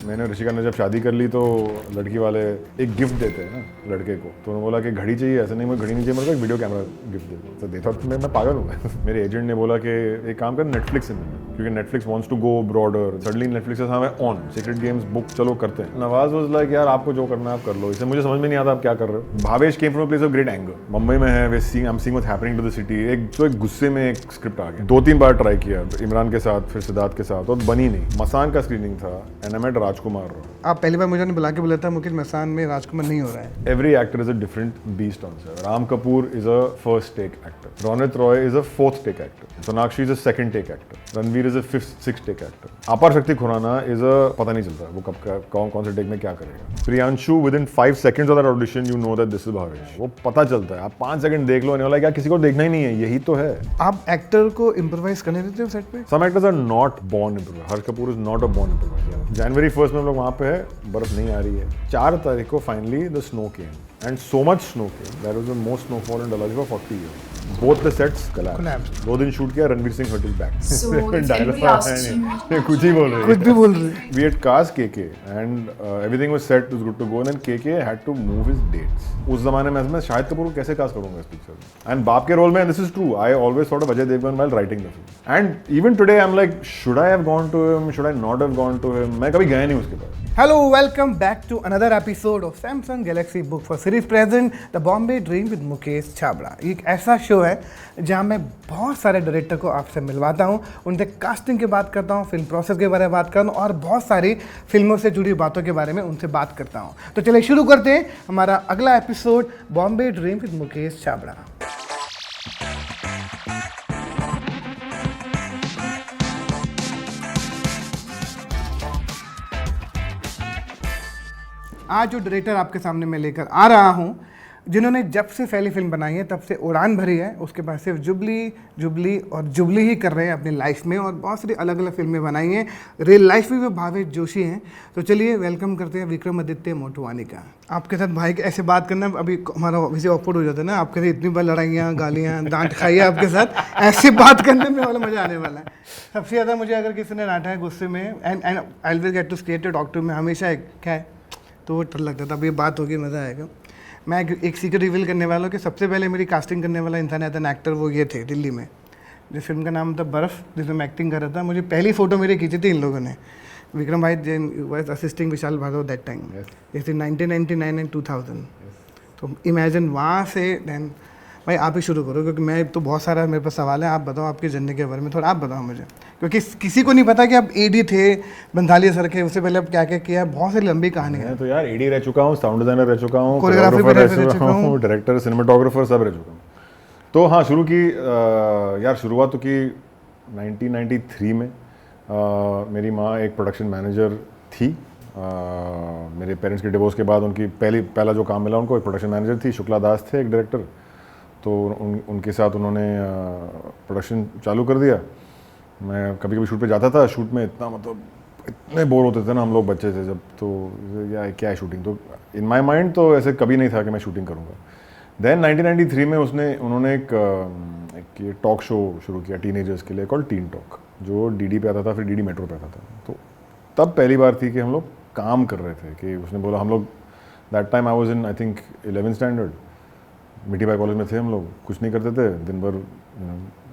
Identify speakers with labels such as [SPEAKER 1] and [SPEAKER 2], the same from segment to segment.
[SPEAKER 1] मैंने ऋषिका ने जब शादी कर ली तो लड़की वाले एक गिफ्ट देते हैं ना लड़के को, तो उन्होंने बोला कि घड़ी चाहिए, ऐसा नहीं मुझे घड़ी नहीं चाहिए, मेरे को एक वीडियो कैमरा गिफ्ट दे दो। तो देता तो मैं पागल हूँ मेरे एजेंट ने बोला कि एक काम कर नेटफ्लिक्स से मिलना, क्योंकि Netflix wants to go broader. Suddenly Netflix on sacred games book, चलो करते हैं। नवाज वाज लाइक यार आपको जो करना है आप कर लो, इसे मुझे समझ में नहीं आता आप क्या कर रहे हो। Bhavesh came from a place of great anger, Mumbai में है, we seeing I am seeing what's happening to the city. एक गुस्से में एक स्क्रिप्ट आ गया, 2-3 बार ट्राई किया इमरान के साथ, फिर सिद्धार्थ के साथ, और बनी नहीं। मसान का स्क्रीनिंग था एंड आई मेट राजकुमार।
[SPEAKER 2] आप पहली बार मुझे बुला के बोला था मुकेश मसान में राजकुमार नहीं हो रहा है।
[SPEAKER 1] Every actor is a different beast on set. Ram Kapoor is a first take actor, Ronit Roy is a fourth take actor, Sonakshi is a second take actor, Ranveer is a fifth sixth take actor, अपार शक्ति खुराना इज अ पता नहीं चलता वो कब कौन से take में क्या करेगा। Priyanshu with in 5 seconds of that audition you know that this is Bhavesh, वो पता चलता है। आप 5 सेकंड देख लो, वाला क्या किसी को देखना ही नहीं है, यही तो है।
[SPEAKER 2] आप एक्टर को इम्प्रोवाइज करने देते हो सेट पे?
[SPEAKER 1] Some actors are not born improviser. Harsh Kapoor is not a born improviser. जनवरी 1 में हम लोग वहाँ पे है, बर्फ नहीं आ रही है। 4 तारीख को finally the snow came and so much snow came that was the most snowfall in Dalhousie for 40 years. Both the sets collapsed. 2 दिन शूट किया, Ranveer Singh hurt his back.
[SPEAKER 3] So if anybody asks you,
[SPEAKER 1] कुछ ही बोल रहे हैं।
[SPEAKER 2] कुछ भी बोल रहे।
[SPEAKER 1] We had cast KK and everything was set, was good to go, and then KK had to move his dates. उस जमाने में मैं शाहिद कपूर को कैसे कास्ट करूंगा इस पिक्चर में? And बाप के रोल में, this is true, I always thought of Ajay Devgn while writing the film. And even today I'm like, should I have gone to him? Should I not have gone to him? मैं कभी गया नहीं उसके पास।
[SPEAKER 2] Hello, welcome back to another episode of Samsung Galaxy Book for Series present The Bombay Dream with Mukesh Chhabra. एक ऐसा show है जहां मैं बहुत सारे डायरेक्टर को आपसे मिलवाता हूं, उनसे कास्टिंग की बात करता हूं, फिल्म प्रोसेस के बारे में बात करता हूं और बहुत सारी फिल्मों से जुड़ी बातों के बारे में उनसे बात करता हूं। तो चलिए शुरू करते हैं हमारा अगला episode Bombay dream with Mukesh Chhabra. आज जो डायरेक्टर आपके सामने मैं लेकर आ रहा हूं, जिन्होंने जब से पहली फिल्म बनाई है तब से उड़ान भरी है, उसके बाद सिर्फ जुबली और जुबली ही कर रहे हैं अपनी लाइफ में, और बहुत सारी अलग अलग फिल्में बनाई हैं। रियल लाइफ में भी भावेश जोशी हैं। तो चलिए वेलकम करते हैं विक्रमादित्य मोटवानी का। आपके साथ भाई ऐसे बात करना अभी हमारा वैसे ऑकवर्ड हो जाता है ना, आपके साथ इतनी बार लड़ाइयाँ गालियाँ डांट खाई है आपके साथ, ऐसे बात करने में वाला मज़ा आने वाला है। सबसे ज़्यादा मुझे अगर किसी ने डांटा है गुस्से में, and I will get to state to doctor में हमेशा क्या है तो वो डर लगता था। अब ये बात होगी, मज़ा आएगा। मैं एक सीक्रेट रिवील करने वाला हूँ कि सबसे पहले मेरी कास्टिंग करने वाला इंसान एज एन एक्टर वो ये थे दिल्ली में, जिस फिल्म का नाम था बर्फ़, जिसमें मैं एक्टिंग कर रहा था। मुझे पहली फ़ोटो मेरी खींची थी इन लोगों ने। विक्रम भाई was assisting Vishal Bhargava that time, जैसे 1999 एंड 2000। तो इमेजिन वहाँ से देन भाई आप ही शुरू करो, क्योंकि मैं तो बहुत सारा मेरे पास सवाल है। आप बताओ आपके जर्नी के बारे में थोड़ा, आप बताओ मुझे, क्योंकि किसी को नहीं पता कि आप एडी थे बंधाली सर के, उससे पहले आप क्या क्या किया, बहुत सारी लंबी कहानी है।
[SPEAKER 1] तो यार एडी रह चुका हूँ, साउंड डिजाइनर रह चुका हूँ,
[SPEAKER 2] कोरियोग्राफर रह चुका हूँ,
[SPEAKER 1] डायरेक्टर, सिनेमाटोग्राफर सब रह चुका हूँ। तो हाँ, शुरू की यार शुरुआत तो की 1993 में। मेरी माँ एक प्रोडक्शन मैनेजर थी। मेरे पेरेंट्स के डिवोर्स के बाद उनकी पहला जो काम मिला उनको, एक प्रोडक्शन मैनेजर थी, शुक्ला दास थे एक डायरेक्टर। तो उनके साथ उन्होंने प्रोडक्शन चालू कर दिया। मैं कभी कभी शूट पे जाता था, शूट में इतना मतलब इतने बोर होते थे ना हम लोग बच्चे थे जब, तो यार क्या है शूटिंग, तो इन माय माइंड तो ऐसे कभी नहीं था कि मैं शूटिंग करूँगा। देन 1993 में उन्होंने एक ये टॉक शो शुरू किया टीनेजर्स के लिए, कॉल्ड टीन टॉक, जो डीडी पे आता था, फिर डीडी मेट्रो पे आता था। तो तब पहली बार थी कि हम लोग काम कर रहे थे, कि उसने बोला हम लोग, that time I was in I think 11th standard, मिठी बाई कॉलेज में थे हम लोग, कुछ नहीं करते थे, दिन भर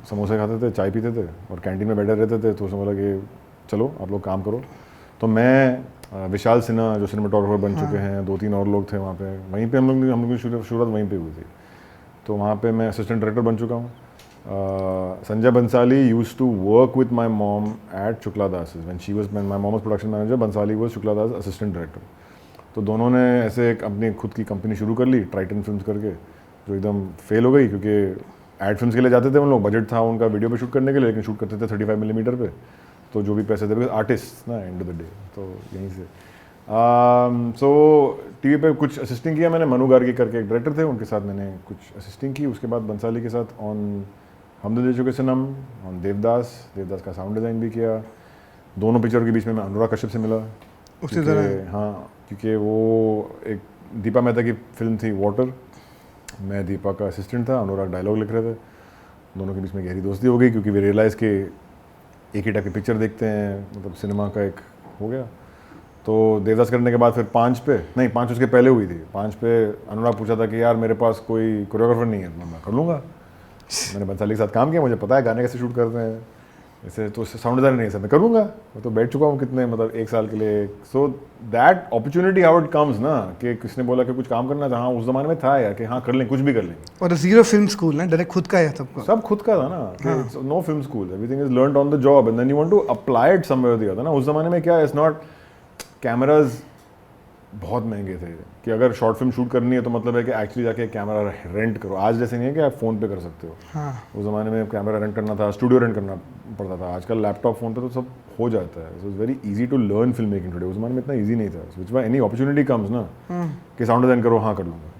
[SPEAKER 1] समोसे खाते थे, चाय पीते थे और कैंटीन में बैठे रहते थे। तो उसने बोला कि चलो आप लोग काम करो। तो मैं, विशाल सिन्हा जो सिनेमाटोग्राफर बन चुके हैं, 2-3 और लोग थे वहाँ पे, वहीं पे हम लोग की शुरुआत वहीं पे हुई थी। तो वहाँ पे मैं असिस्टेंट डायरेक्टर बन चुका हूँ। Sanjay Bhansali used to work with my mom at Shukla Das when she was, my mom was production manager, Bhansali was Shukla Das assistant director. तो दोनों ने ऐसे एक अपनी खुद की कंपनी शुरू कर ली, ट्राइटन फिल्म्स करके, जो एकदम फेल हो गई, क्योंकि एड फिल्म्स के लिए जाते थे उन लोग, बजट था उनका वीडियो पे शूट करने के लिए, लेकिन शूट करते थे 35 मिलीमीटर पे। तो जो भी पैसे थे, आर्टिस्ट ना एंड ऑफ द डे, तो यहीं से सो टीवी पे कुछ असिस्टिंग किया मैंने। मनु गार्गी करके एक डायरेक्टर थे, उनके साथ मैंने कुछ असिस्टिंग की। उसके बाद बंसाली के साथ ऑन हम दिल दे चुके सनम, ऑन देवदास का साउंड डिज़ाइन भी किया। दोनों पिक्चर के बीच में मैं अनुराग कश्यप से मिला
[SPEAKER 2] उसी तरह।
[SPEAKER 1] हाँ, क्योंकि वो एक दीपा मेहता की फिल्म थी वाटर, मैं दीपा का असिस्टेंट था, अनुराग डायलॉग लिख रहे थे। दोनों के बीच में गहरी दोस्ती हो गई, क्योंकि वे रियलाइज़ के एक ही टाइप की पिक्चर देखते हैं, मतलब सिनेमा का एक हो गया। तो देवदास करने के बाद फिर 5 पे, नहीं 5 उसके पहले हुई थी, 5 पे अनुराग पूछा था कि यार मेरे पास कोई कोरियोग्राफर नहीं है, तो मैं कर लूँगा। मैंने बंसाली के साथ काम किया, मुझे पता है गाने कैसे शूट करते हैं, ऐसे तो साउंड डिज़ाइन नहीं है सर, मैं करूँगा, मैं तो बैठ चुका हूँ कितने मतलब 1 साल के लिए। So that opportunity how it comes ना, कि किसने बोला कि कुछ काम करना था, हाँ उस ज़माने में था यार कि हाँ कर लें, कुछ भी कर लेंगे।
[SPEAKER 2] और zero film school no, direct खुद का है सबको।
[SPEAKER 1] सब खुद का था ना, no film school, everything is learned on the job and then you want to apply it somewhere the other ना। उस ज़माने में क्या, इट्स नॉट, कैमराज बहुत महंगे थे कि अगर शॉर्ट फिल्म शूट करनी है तो मतलब है कि एक्चुअली जाके कैमरा रेंट करो। आज जैसे नहीं है कि आप फ़ोन पे कर सकते हो।
[SPEAKER 2] हाँ।
[SPEAKER 1] उस ज़माने में कैमरा रेंट करना था, स्टूडियो रेंट करना पड़ता था। आजकल लैपटॉप फ़ोन पे तो सब हो जाता है। So it's very easy to learn film making today. उस ज़माने में इतना इजी नहीं था। Which why any opportunity comes ना, कि साउंड डिज़ाइन करो, हाँ कर लूँगा,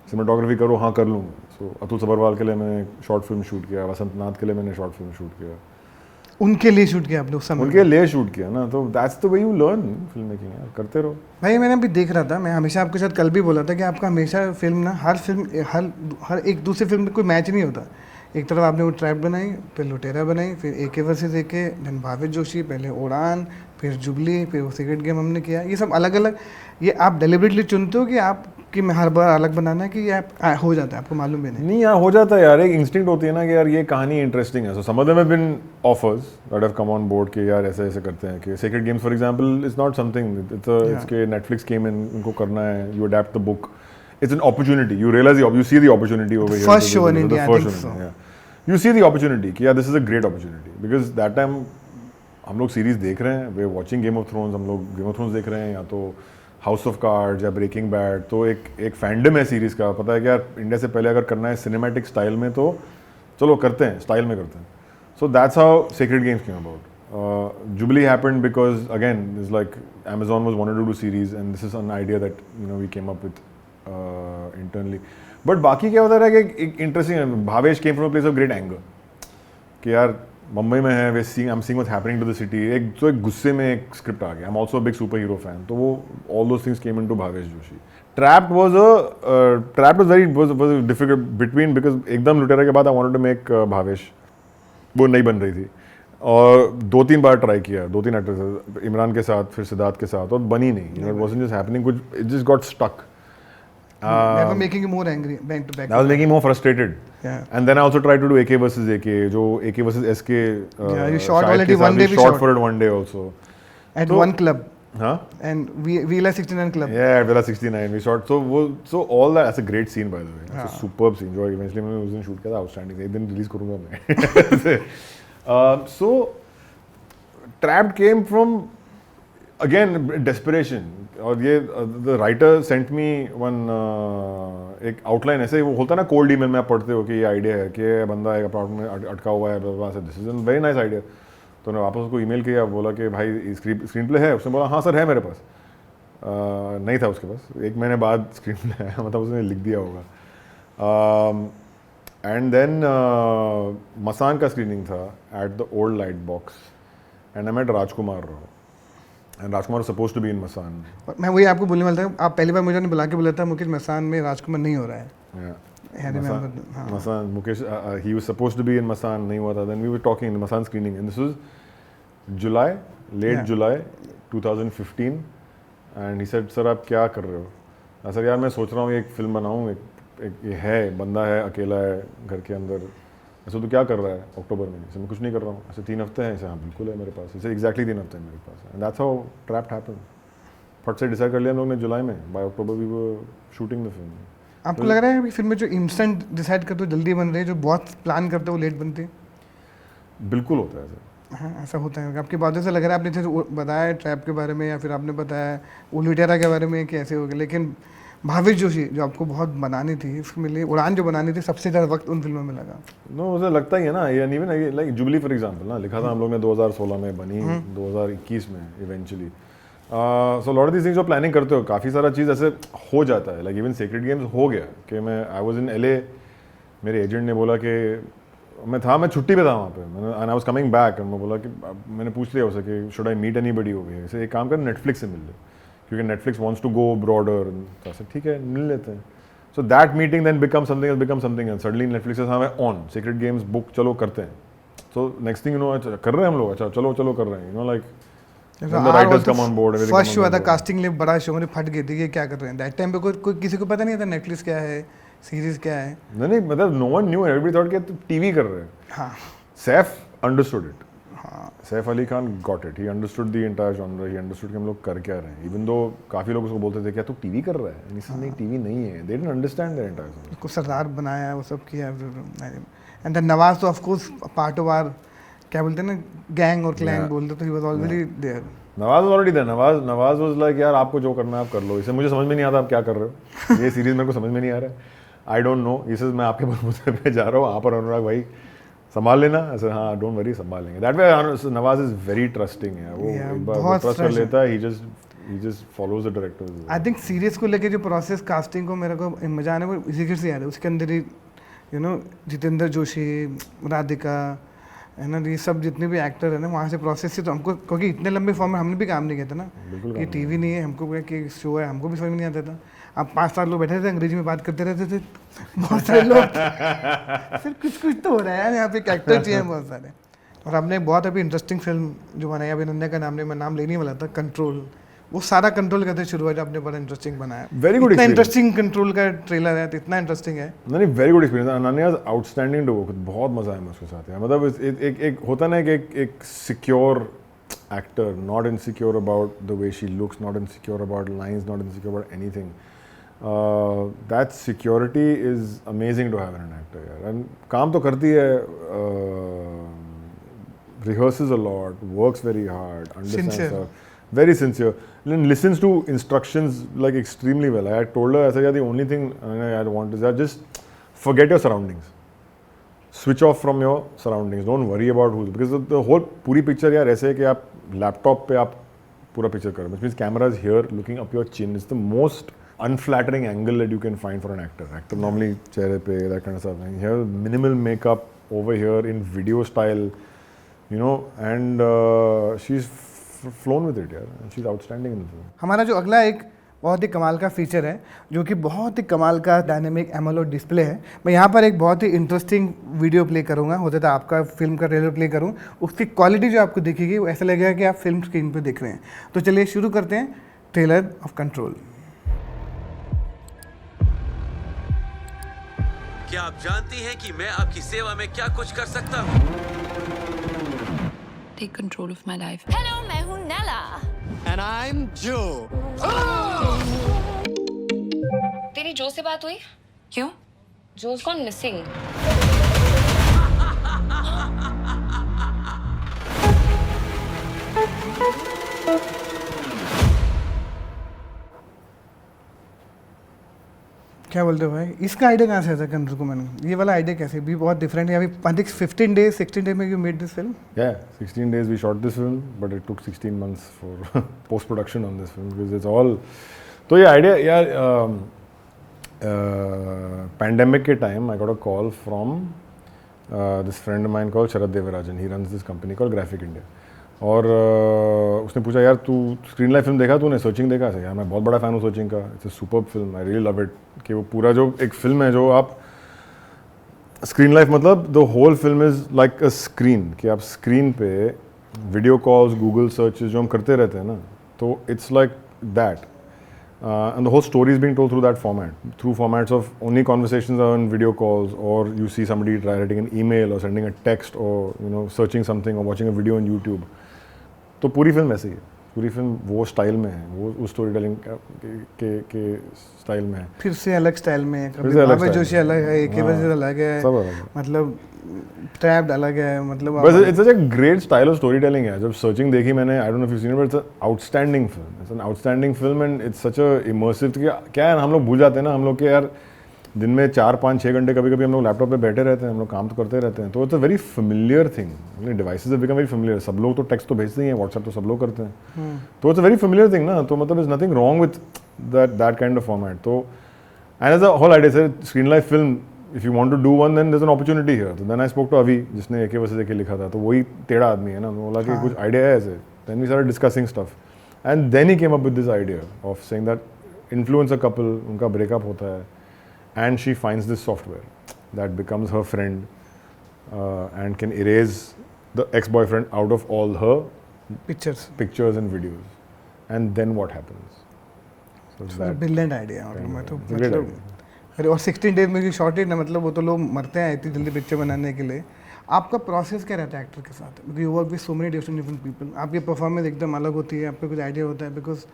[SPEAKER 1] सिनेमाटोग्राफी करो, हाँ कर लूँगा। सो अतुल सबरवाल के लिए मैंने शॉर्ट फिल्म शूट किया, वसंत नाथ के लिए मैंने शॉर्ट फिल्म शूट किया,
[SPEAKER 2] उनके लिए शूट किया आपने उस समय?
[SPEAKER 1] उनके लिए शूट किया ना। तो that's the way you learn film making यार, करते रहो।
[SPEAKER 2] भाई मैंने अभी देख रहा था, मैं हमेशा आपके साथ कल भी बोला था कि आपका हमेशा फिल्म ना, हर फिल्म हर एक दूसरे फिल्म में कोई मैच नहीं होता। एक तरफ आपने वो ट्रैप बनाई, फिर लुटेरा बनाई, फिर AK versus AK, then Bhavesh Joshi, पहले उड़ान, फिर जुबली, फिर वो सीक्रेट गेम हमने किया। ये सब अलग अलग, ये आप डेलिबरेटली चुनते हो कि आप कि मैं हर बार अलग बनाना है, कि ये आप हो जाता है, आपको मालूम भी नहीं?
[SPEAKER 1] नहीं यार, हो जाता है यार, एक इंस्टिंक्ट होती है ना कि यार ये कहानी इंटरेस्टिंग है। So some of them have been offers that have come on board कि यार ऐसे ऐसे करते हैं कि secret games for example is not something, it's के नेटफ्लिक्स केम इन, उनको करना है, you adapt the book, it's an opportunity, you realise you see the opportunity over here,
[SPEAKER 2] first show in India, I think so.
[SPEAKER 1] You see the opportunity कि यार this is a great opportunity, because that time हम लोग series देख रहे हैं, वे watching game of thrones, हम लोग game of thrones देख रहे हैं या तो हाउस ऑफ कार्ड्स या ब्रेकिंग बैड। तो एक फैंडम है सीरीज़ का, पता है कि यार इंडिया से पहले अगर करना है सिनेमैटिक स्टाइल में तो चलो करते हैं, स्टाइल में करते हैं। So that's how secret games came about. Jubilee happened because again is like Amazon was wanted to do series and this is an idea that we came up with internally. But बाकी क्या होता है कि एक interesting है, Bhavesh came from a place of great anger कि यार मुंबई में है, we seeing, I am seeing what's happening to the city, एक गुस्से में एक स्क्रिप्ट आ गया। I am also a big super hero fan, तो वो all those things came into Bhavesh Joshi. Trapped was very was difficult between, because एकदम लुटेरा के बाद I wanted to make Bhavesh, वो नहीं बन रही थी और 2-3 बार ट्राई किया, 2-3 एक्टर्स, इमरान के साथ, फिर सिद्धार्थ के साथ, और बनी नहीं। इट वाजंट जस्ट हैपनिंग, कुछ it just got stuck.
[SPEAKER 2] Never making you more angry, back to back.
[SPEAKER 1] I was making more frustrated.
[SPEAKER 2] Yeah.
[SPEAKER 1] And then I also tried to do AK versus AK, जो AK versus SK.
[SPEAKER 2] Yeah, you shot
[SPEAKER 1] शायद
[SPEAKER 2] already
[SPEAKER 1] के साथ
[SPEAKER 2] one day, we
[SPEAKER 1] shot
[SPEAKER 2] shot.
[SPEAKER 1] for it one day also.
[SPEAKER 2] At
[SPEAKER 1] तो-
[SPEAKER 2] one club.
[SPEAKER 1] हाँ?
[SPEAKER 2] And VLA 69 club.
[SPEAKER 1] Yeah, Villa 69 we shot. So all that's a great scene by the way. It's a superb scene जो eventually मैंने उस दिन shoot किया था, outstanding. एक दिन release करूँगा मैं. So Trapped came from again desperation. और ये the writer sent me one एक outline, ऐसे वो होता है ना कोल्ड ईमेल में आप पढ़ते हो कि ये आइडिया है कि ये बंदा एक अपार्टमेंट में अटका हुआ है, this is very nice idea. तो मैं वापस उसको ईमेल किया, बोला कि भाई स्क्रीन प्ले है? उसने बोला हाँ सर है मेरे पास। नहीं था उसके पास, 1 महीने बाद स्क्रीन प्ले आया, मतलब उसने लिख दिया होगा। एंड देन मसान का स्क्रीनिंग था at the old light box and I met Rajkumar Rao and Rajkumar suppose to be in Masaan.
[SPEAKER 2] मैं वही आपको बोलने वाला था, आप पहली बार मुझे बुला के बोला था मुकेश मसान में राजकुमार नहीं हो रहा है। I remember, हाँ।
[SPEAKER 1] मसान, Mukesh, he was supposed to be in मसान, नहीं हुआ था। Then we were talking in Masaan screening and this was July, late July 2015 and he said sir आप क्या कर रहे हो? सर यार मैं सोच रहा हूँ एक फिल्म बनाऊँ, एक ये है बंदा है, अकेला है घर के अंदर, ऐसे तो क्या कर रहा है अक्टूबर में? ऐसे मैं कुछ नहीं कर रहा हूँ, ऐसे 3 हफ्ते हैं। ऐसे हाँ बिल्कुल है मेरे पास, ऐसे एग्जैक्टली 3 हफ्ते हैं मेरे पास। And that's how trapped happened. फट से डिसाइड कर लिया हम लोग ने जुलाई में, by October we were shooting the film.
[SPEAKER 2] आपको लग रहा है कि फिल्में जो इंस्टेंट डिसाइड करते हो जल्दी बन रही है, जो बहुत प्लान करते हो लेट बनती है?
[SPEAKER 1] बिल्कुल होता है ऐसा।
[SPEAKER 2] हाँ ऐसा होता है। आपकी बातों से लग रहा है, आपने जैसे बताया ट्रैप के बारे में या फिर आपने बताया उलुटेरा के बारे में कि ऐसे हो गया, लेकिन भावेश जोशी जो आपको बहुत बनानी थी उसके लिए, उड़ान जो बनानी थी, सबसे ज़्यादा वक्त उन फिल्मों में लगा।
[SPEAKER 1] नो मुझे लगता ही है ना, ये नहीं लाइक जुबली फॉर एग्जांपल ना, लिखा था हम लोग ने 2016 में, बनी 2021 में eventually. So lot of these things जो प्लानिंग करते हो, काफ़ी सारा चीज़ ऐसे हो जाता है। लाइक इवन सीक्रेट गेम्स हो गया कि मैं आई वाज इन LA, मेरे एजेंट ने बोला कि मैं छुट्टी पे था वहाँ पे, मैंने आई वाज कमिंग बैक, मैं बोला कि मैंने पूछ लिया उसे कि शुड आई मीट एनीबडी हो गया, ऐसे एक काम कर नेटफ्लिक्स से मिल ले, क्योंकि Netflix wants to go broader. तो ऐसे ठीक है मिल लेते हैं। So that meeting then become something and suddenly Netflix हाँ मैं ऑन सीक्रेट गेम्स बुक, चलो करते हैं। सो नेक्स्ट थिंग कर रहे हैं हम लोग, अच्छा चलो कर रहे हैं, like When the writers come on board, everything
[SPEAKER 2] first
[SPEAKER 1] comes
[SPEAKER 2] show
[SPEAKER 1] on
[SPEAKER 2] था,
[SPEAKER 1] board.
[SPEAKER 2] कास्टिंग लिए बड़ा शो, मुझे फट गई थी कि क्या कर रहे हैं दैट टाइम पे। कोई किसी को पता नहीं था नेटफ्लिक्स क्या है, सीरीज क्या है।
[SPEAKER 1] नहीं मतलब no one knew, everybody thought कि तुम टीवी कर रहे हैं।
[SPEAKER 2] हाँ
[SPEAKER 1] सैफ अंडरस्टूड इट,
[SPEAKER 2] हाँ
[SPEAKER 1] Saif Ali Khan got it, he understood the entire genre, he understood कि हम लोग कर क्या रहे हैं। इवन दो काफी लोग उसको बोलते थे क्या तू टीवी कर रहा है, नहीं टीवी नहीं है, they didn't understand the entire genre.
[SPEAKER 2] उसको सरदार बनाया, वो सब किया। एंड देन नवाज तो of course part of our, क्या बोलते हैं ना, गैंग और क्लैन
[SPEAKER 1] Yeah.
[SPEAKER 2] बोलते, तो he was already there.
[SPEAKER 1] Nawaz already था, नवाज वाज लाइक यार आपको जो करना है आप कर लो, इसे मुझे समझ में नहीं आता आप क्या कर रहे हो, ये सीरीज मेरे को समझ में नहीं आ रहा है, आई डोंट नो, इसे मैं आपके बलबूते पे जा रहा हूँ, आप और अनुराग भाई संभाल लेना। ऐसे हाँ डोंट वरी संभाल लेंगे। That way Nawaz is very trusting है, वो
[SPEAKER 2] Yeah,
[SPEAKER 1] एक बार
[SPEAKER 2] बहुत
[SPEAKER 1] ट्रस्ट कर
[SPEAKER 2] trust
[SPEAKER 1] लेता है, he just follows the director.
[SPEAKER 2] I think series को लेके जो प्रोसेस कास्टिंग को मेरे को मजा आने वो इसी से याद है। उसके अंदर ही यू नो जितेंद्र जोशी, राधिका, है ना, ये सब जितने भी एक्टर है ना, वहाँ से प्रोसेस से तो हमको, क्योंकि इतने लंबे फॉर्म में हमने भी काम नहीं किया था ना,
[SPEAKER 1] बिल्कुल
[SPEAKER 2] ये टीवी नहीं है, हमको क्या कि शो है, हमको भी समझ में नहीं आता था। अब 5 साल लोग बैठे थे अंग्रेजी में बात करते रहते थे, बहुत सारे लोग सर कुछ तो हो रहा है यार, यहाँ पे एक एक्टर चाहिए बहुत सारे। और हमने बहुत अभी इंटरेस्टिंग फिल्म जो बनाई, अभिनंदन का नाम नहीं, मैं नाम लेने ही वाला था, कंट्रोल, वो सारा कंट्रोल करते शुरुआत आपने बड़ा इंटरेस्टिंग बनाया।
[SPEAKER 1] Very good
[SPEAKER 2] इतना
[SPEAKER 1] experience.
[SPEAKER 2] इंटरेस्टिंग कंट्रोल का ट्रेलर है, तो इतना इंटरेस्टिंग है।
[SPEAKER 1] नहीं very good experience, Ananya outstanding to work, बहुत मजा आया उसके साथ यार। मतलब एक होता ना कि एक secure actor, not insecure about the way she looks, not insecure about lines, not insecure about anything, that security is amazing to have an actor यार। एंड काम तो करती है, rehearses a lot, works very hard, understands
[SPEAKER 2] Sincere.
[SPEAKER 1] her, very sincere, and listens to instructions like extremely well. I told her, I said, yeah, the only thing I want is that just forget your surroundings, switch off from your surroundings, don't worry about who's, because the whole पूरी picture यार ऐसे है कि आप laptop पे आप पूरा picture कर रहे हो, which means camera is here looking up your chin. It's the most unflattering angle that you can find for an actor. Actor normally चेहरे पे that kind of stuff. And here minimal makeup over here in video style. You know, and she's flown with it, यार. And she's outstanding in the film.
[SPEAKER 2] हमारा जो अगला एक बहुत ही कमाल का फीचर है, जो कि बहुत ही कमाल का डायनेमिक एमोलेड डिस्प्ले है। मैं यहाँ पर एक बहुत ही इंटरेस्टिंग वीडियो प्ले करूँगा, होता था आपका फिल्म का ट्रेलर प्ले करूँ, उसकी क्वालिटी जो आपको दिखेगी वो ऐसा लगेगा कि आप फिल्म स्क्रीन पर देख रहे हैं। तो चलिए शुरू करते हैं ट्रेलर ऑफ कंट्रोल।
[SPEAKER 4] क्या आप जानती हैं कि मैं आपकी सेवा में क्या कुछ कर सकता हूँ?
[SPEAKER 5] Take control of my life.
[SPEAKER 6] Hello, मैं हूँ नेला।
[SPEAKER 4] And I'm Joe.
[SPEAKER 6] तेरी जो से बात हुई?
[SPEAKER 5] क्यों?
[SPEAKER 6] जो's gone missing।
[SPEAKER 2] क्या बोलते हो भाई, इसका आइडिया कहाँ से आया था कंट्रोल को? मैंने ये वाला आइडिया कैसे, भी बहुत डिफरेंट है। अभी 15 डेज 16 डेज में you made this film?
[SPEAKER 1] Yeah, 16 days we shot this film, but it took 16 months for post production on this film because it's all. तो ये आइडिया यार, पैंडेमिक के time I got a call from this friend of mine called Sharad Devarajan. He runs this company called Graphic India. और उसने पूछा यार तू screen life film देखा तूने, सर्चिंग देखा? यार मैं बहुत बड़ा फ़ैन हूँ सर्चिंग का, it's a superb film, I really love it. कि वो पूरा जो एक फिल्म है जो आप स्क्रीन लाइफ, मतलब the whole film is like a screen, कि आप स्क्रीन पे वीडियो कॉल्स, गूगल सर्चेज जो हम करते रहते हैं ना, तो it's like that, and the whole story is being told through that format, through formats of only conversations on video calls, और you see somebody writing an email और sending a text, और यू नो सर्चिंग समथिंग और watching a video on YouTube. तो पूरी film ऐसी है, पूरी film वो स्टाइल में है, वो उस स्टोरी टेलिंग के स्टाइल में है।
[SPEAKER 2] फिर से अलग स्टाइल में है,
[SPEAKER 1] फिर
[SPEAKER 2] कभी
[SPEAKER 1] से अलग
[SPEAKER 2] बाबा
[SPEAKER 1] स्टाइल
[SPEAKER 2] जोशी
[SPEAKER 1] में।
[SPEAKER 2] अलग है, ए के
[SPEAKER 1] हाँ,
[SPEAKER 2] वजीर अलग है,
[SPEAKER 1] सब अलग है।
[SPEAKER 2] मतलब ट्रैप्ड अलग है, मतलब
[SPEAKER 1] बस it's such a great style of story telling है। जब सर्चिंग देखी मैंने, I don't know if you seen it, but it's a outstanding film, it's an outstanding film, and it's such a immersive. क्या है, हम लोग भूल जाते हैं ना, हम लोग के यार दिन में 4, 5, 6 घंटे कभी कभी हम लोग लैपटॉप पे बैठे रहते हैं, हम लोग काम तो करते रहते हैं, तो it's a very familiar thing. Devices have become very familiar, सब लोग तो टेक्स्ट तो भेजते ही हैं, व्हाट्सएप तो सब लोग करते हैं, तो it's a very familiar thing ना, तो मतलब is nothing wrong with that kind of format. तो and as a whole idea sir, screen life film, if you want to do one then there is an opportunity here. तो then I spoke to Abhi, जिसने एके वजह से लिखा था, तो वही टेढ़ा आदमी है ना, तो बोला कि कुछ आइडिया है ऐसे, then we started discussing stuff, and then he came up with this idea of saying that influence a couple, उनका ब्रेकअप होता है, and she finds this software that becomes her friend and can erase the ex-boyfriend out of all her
[SPEAKER 2] pictures
[SPEAKER 1] pictures and videos, and then what happens? So that
[SPEAKER 2] brilliant idea मतलब मैं तो
[SPEAKER 1] it's a great
[SPEAKER 2] मतलब
[SPEAKER 1] idea.
[SPEAKER 2] अरे और 16 days में की shortage ना मतलब वो तो लोग मरते हैं इतनी जल्दी पिक्चर बनाने के लिए। आपका प्रोसेस क्या रहता है एक्टर के साथ? Because you work with so many different people, आपकी परफॉर्मेंस एकदम अलग होती है, आपको कुछ आइडिया होता है। बिकॉज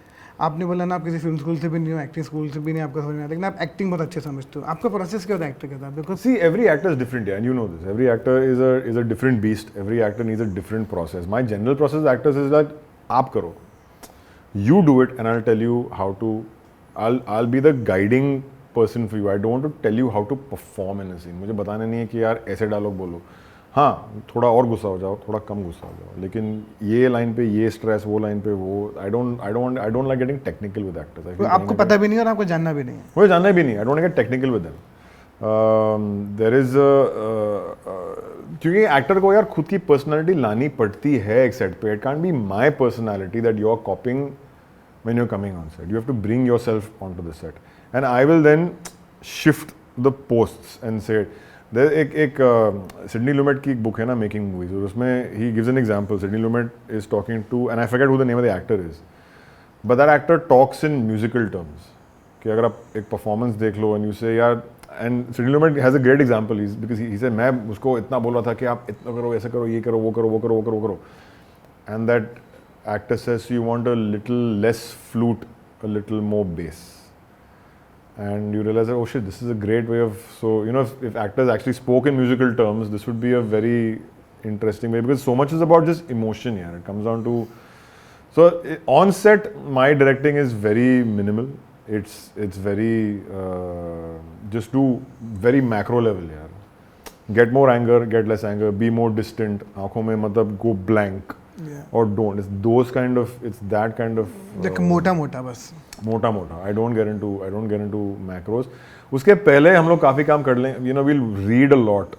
[SPEAKER 2] आपने बोला ना आप किसी फिल्म स्कूल से भी नहीं हो, एक्टिंग स्कूल से भी नहीं, आपका समझ में आता, लेकिन आप एक्टिंग बहुत अच्छे समझते हो। आपका प्रोसेस क्या होता है एक्टर के साथ? Because
[SPEAKER 1] See, every actor is different, yeah, and you know this. Every actor is a different beast. Every actor needs a different process. My general process as actors is that आप करो, you do it, and I'll tell you how to. I'll be the guiding person for you. I don't want to tell you how to perform in a scene. मुझे बताना नहीं है कि यार ऐसे dialogue बोलो, हाँ थोड़ा और गुस्सा हो जाओ, थोड़ा कम गुस्सा हो जाओ, लेकिन ये लाइन पे ये स्ट्रेस, वो लाइन पे वो। I don't like getting technical with actors. I feel
[SPEAKER 2] आपको पता भी नहीं और आपको जानना भी नहीं है।
[SPEAKER 1] मुझे जानना भी नहीं, I don't get technical with them. There is क्योंकि एक्टर को यार खुद की पर्सनालिटी लानी पड़ती है एक सेट पे। It can't be my personality that you are copying when you are coming on set. You have to bring yourself on to the set and I will then shift the posts and से एक Sydney लुमेट की एक book है ना, making movies, और उसमें ही gives an example. Sidney Lumet is talking to, and I forget who the name of the actor is, but that actor talks in musical terms. कि अगर आप एक परफॉर्मेंस देख लो एंड यू से यार, and Sidney Lumet has a great example, because he say मैं उसको इतना बोल रहा था कि आप इतना करो, ऐसा करो, ये करो, वो करो, वो करो, वो करो, वो करो, and that actor says you want a little less flute, a little more bass, and you realize that, oh shit, this is a great way of, so you know, if actors actually spoke in musical terms, this would be a very interesting way, because so much is about just emotion here. It comes down to, so on set my directing is very minimal. It's very just do very macro level yaar. Get more anger, get less anger, be more distant, aankhon mein matlab go blank. Or don't. It's those kind of, it's that kind of
[SPEAKER 2] मोटा मोटा बस
[SPEAKER 1] मोटा मोटा। I don't get into macros. उसके पहले हम लोग काफी काम कर लें, you know, we'll read a lot,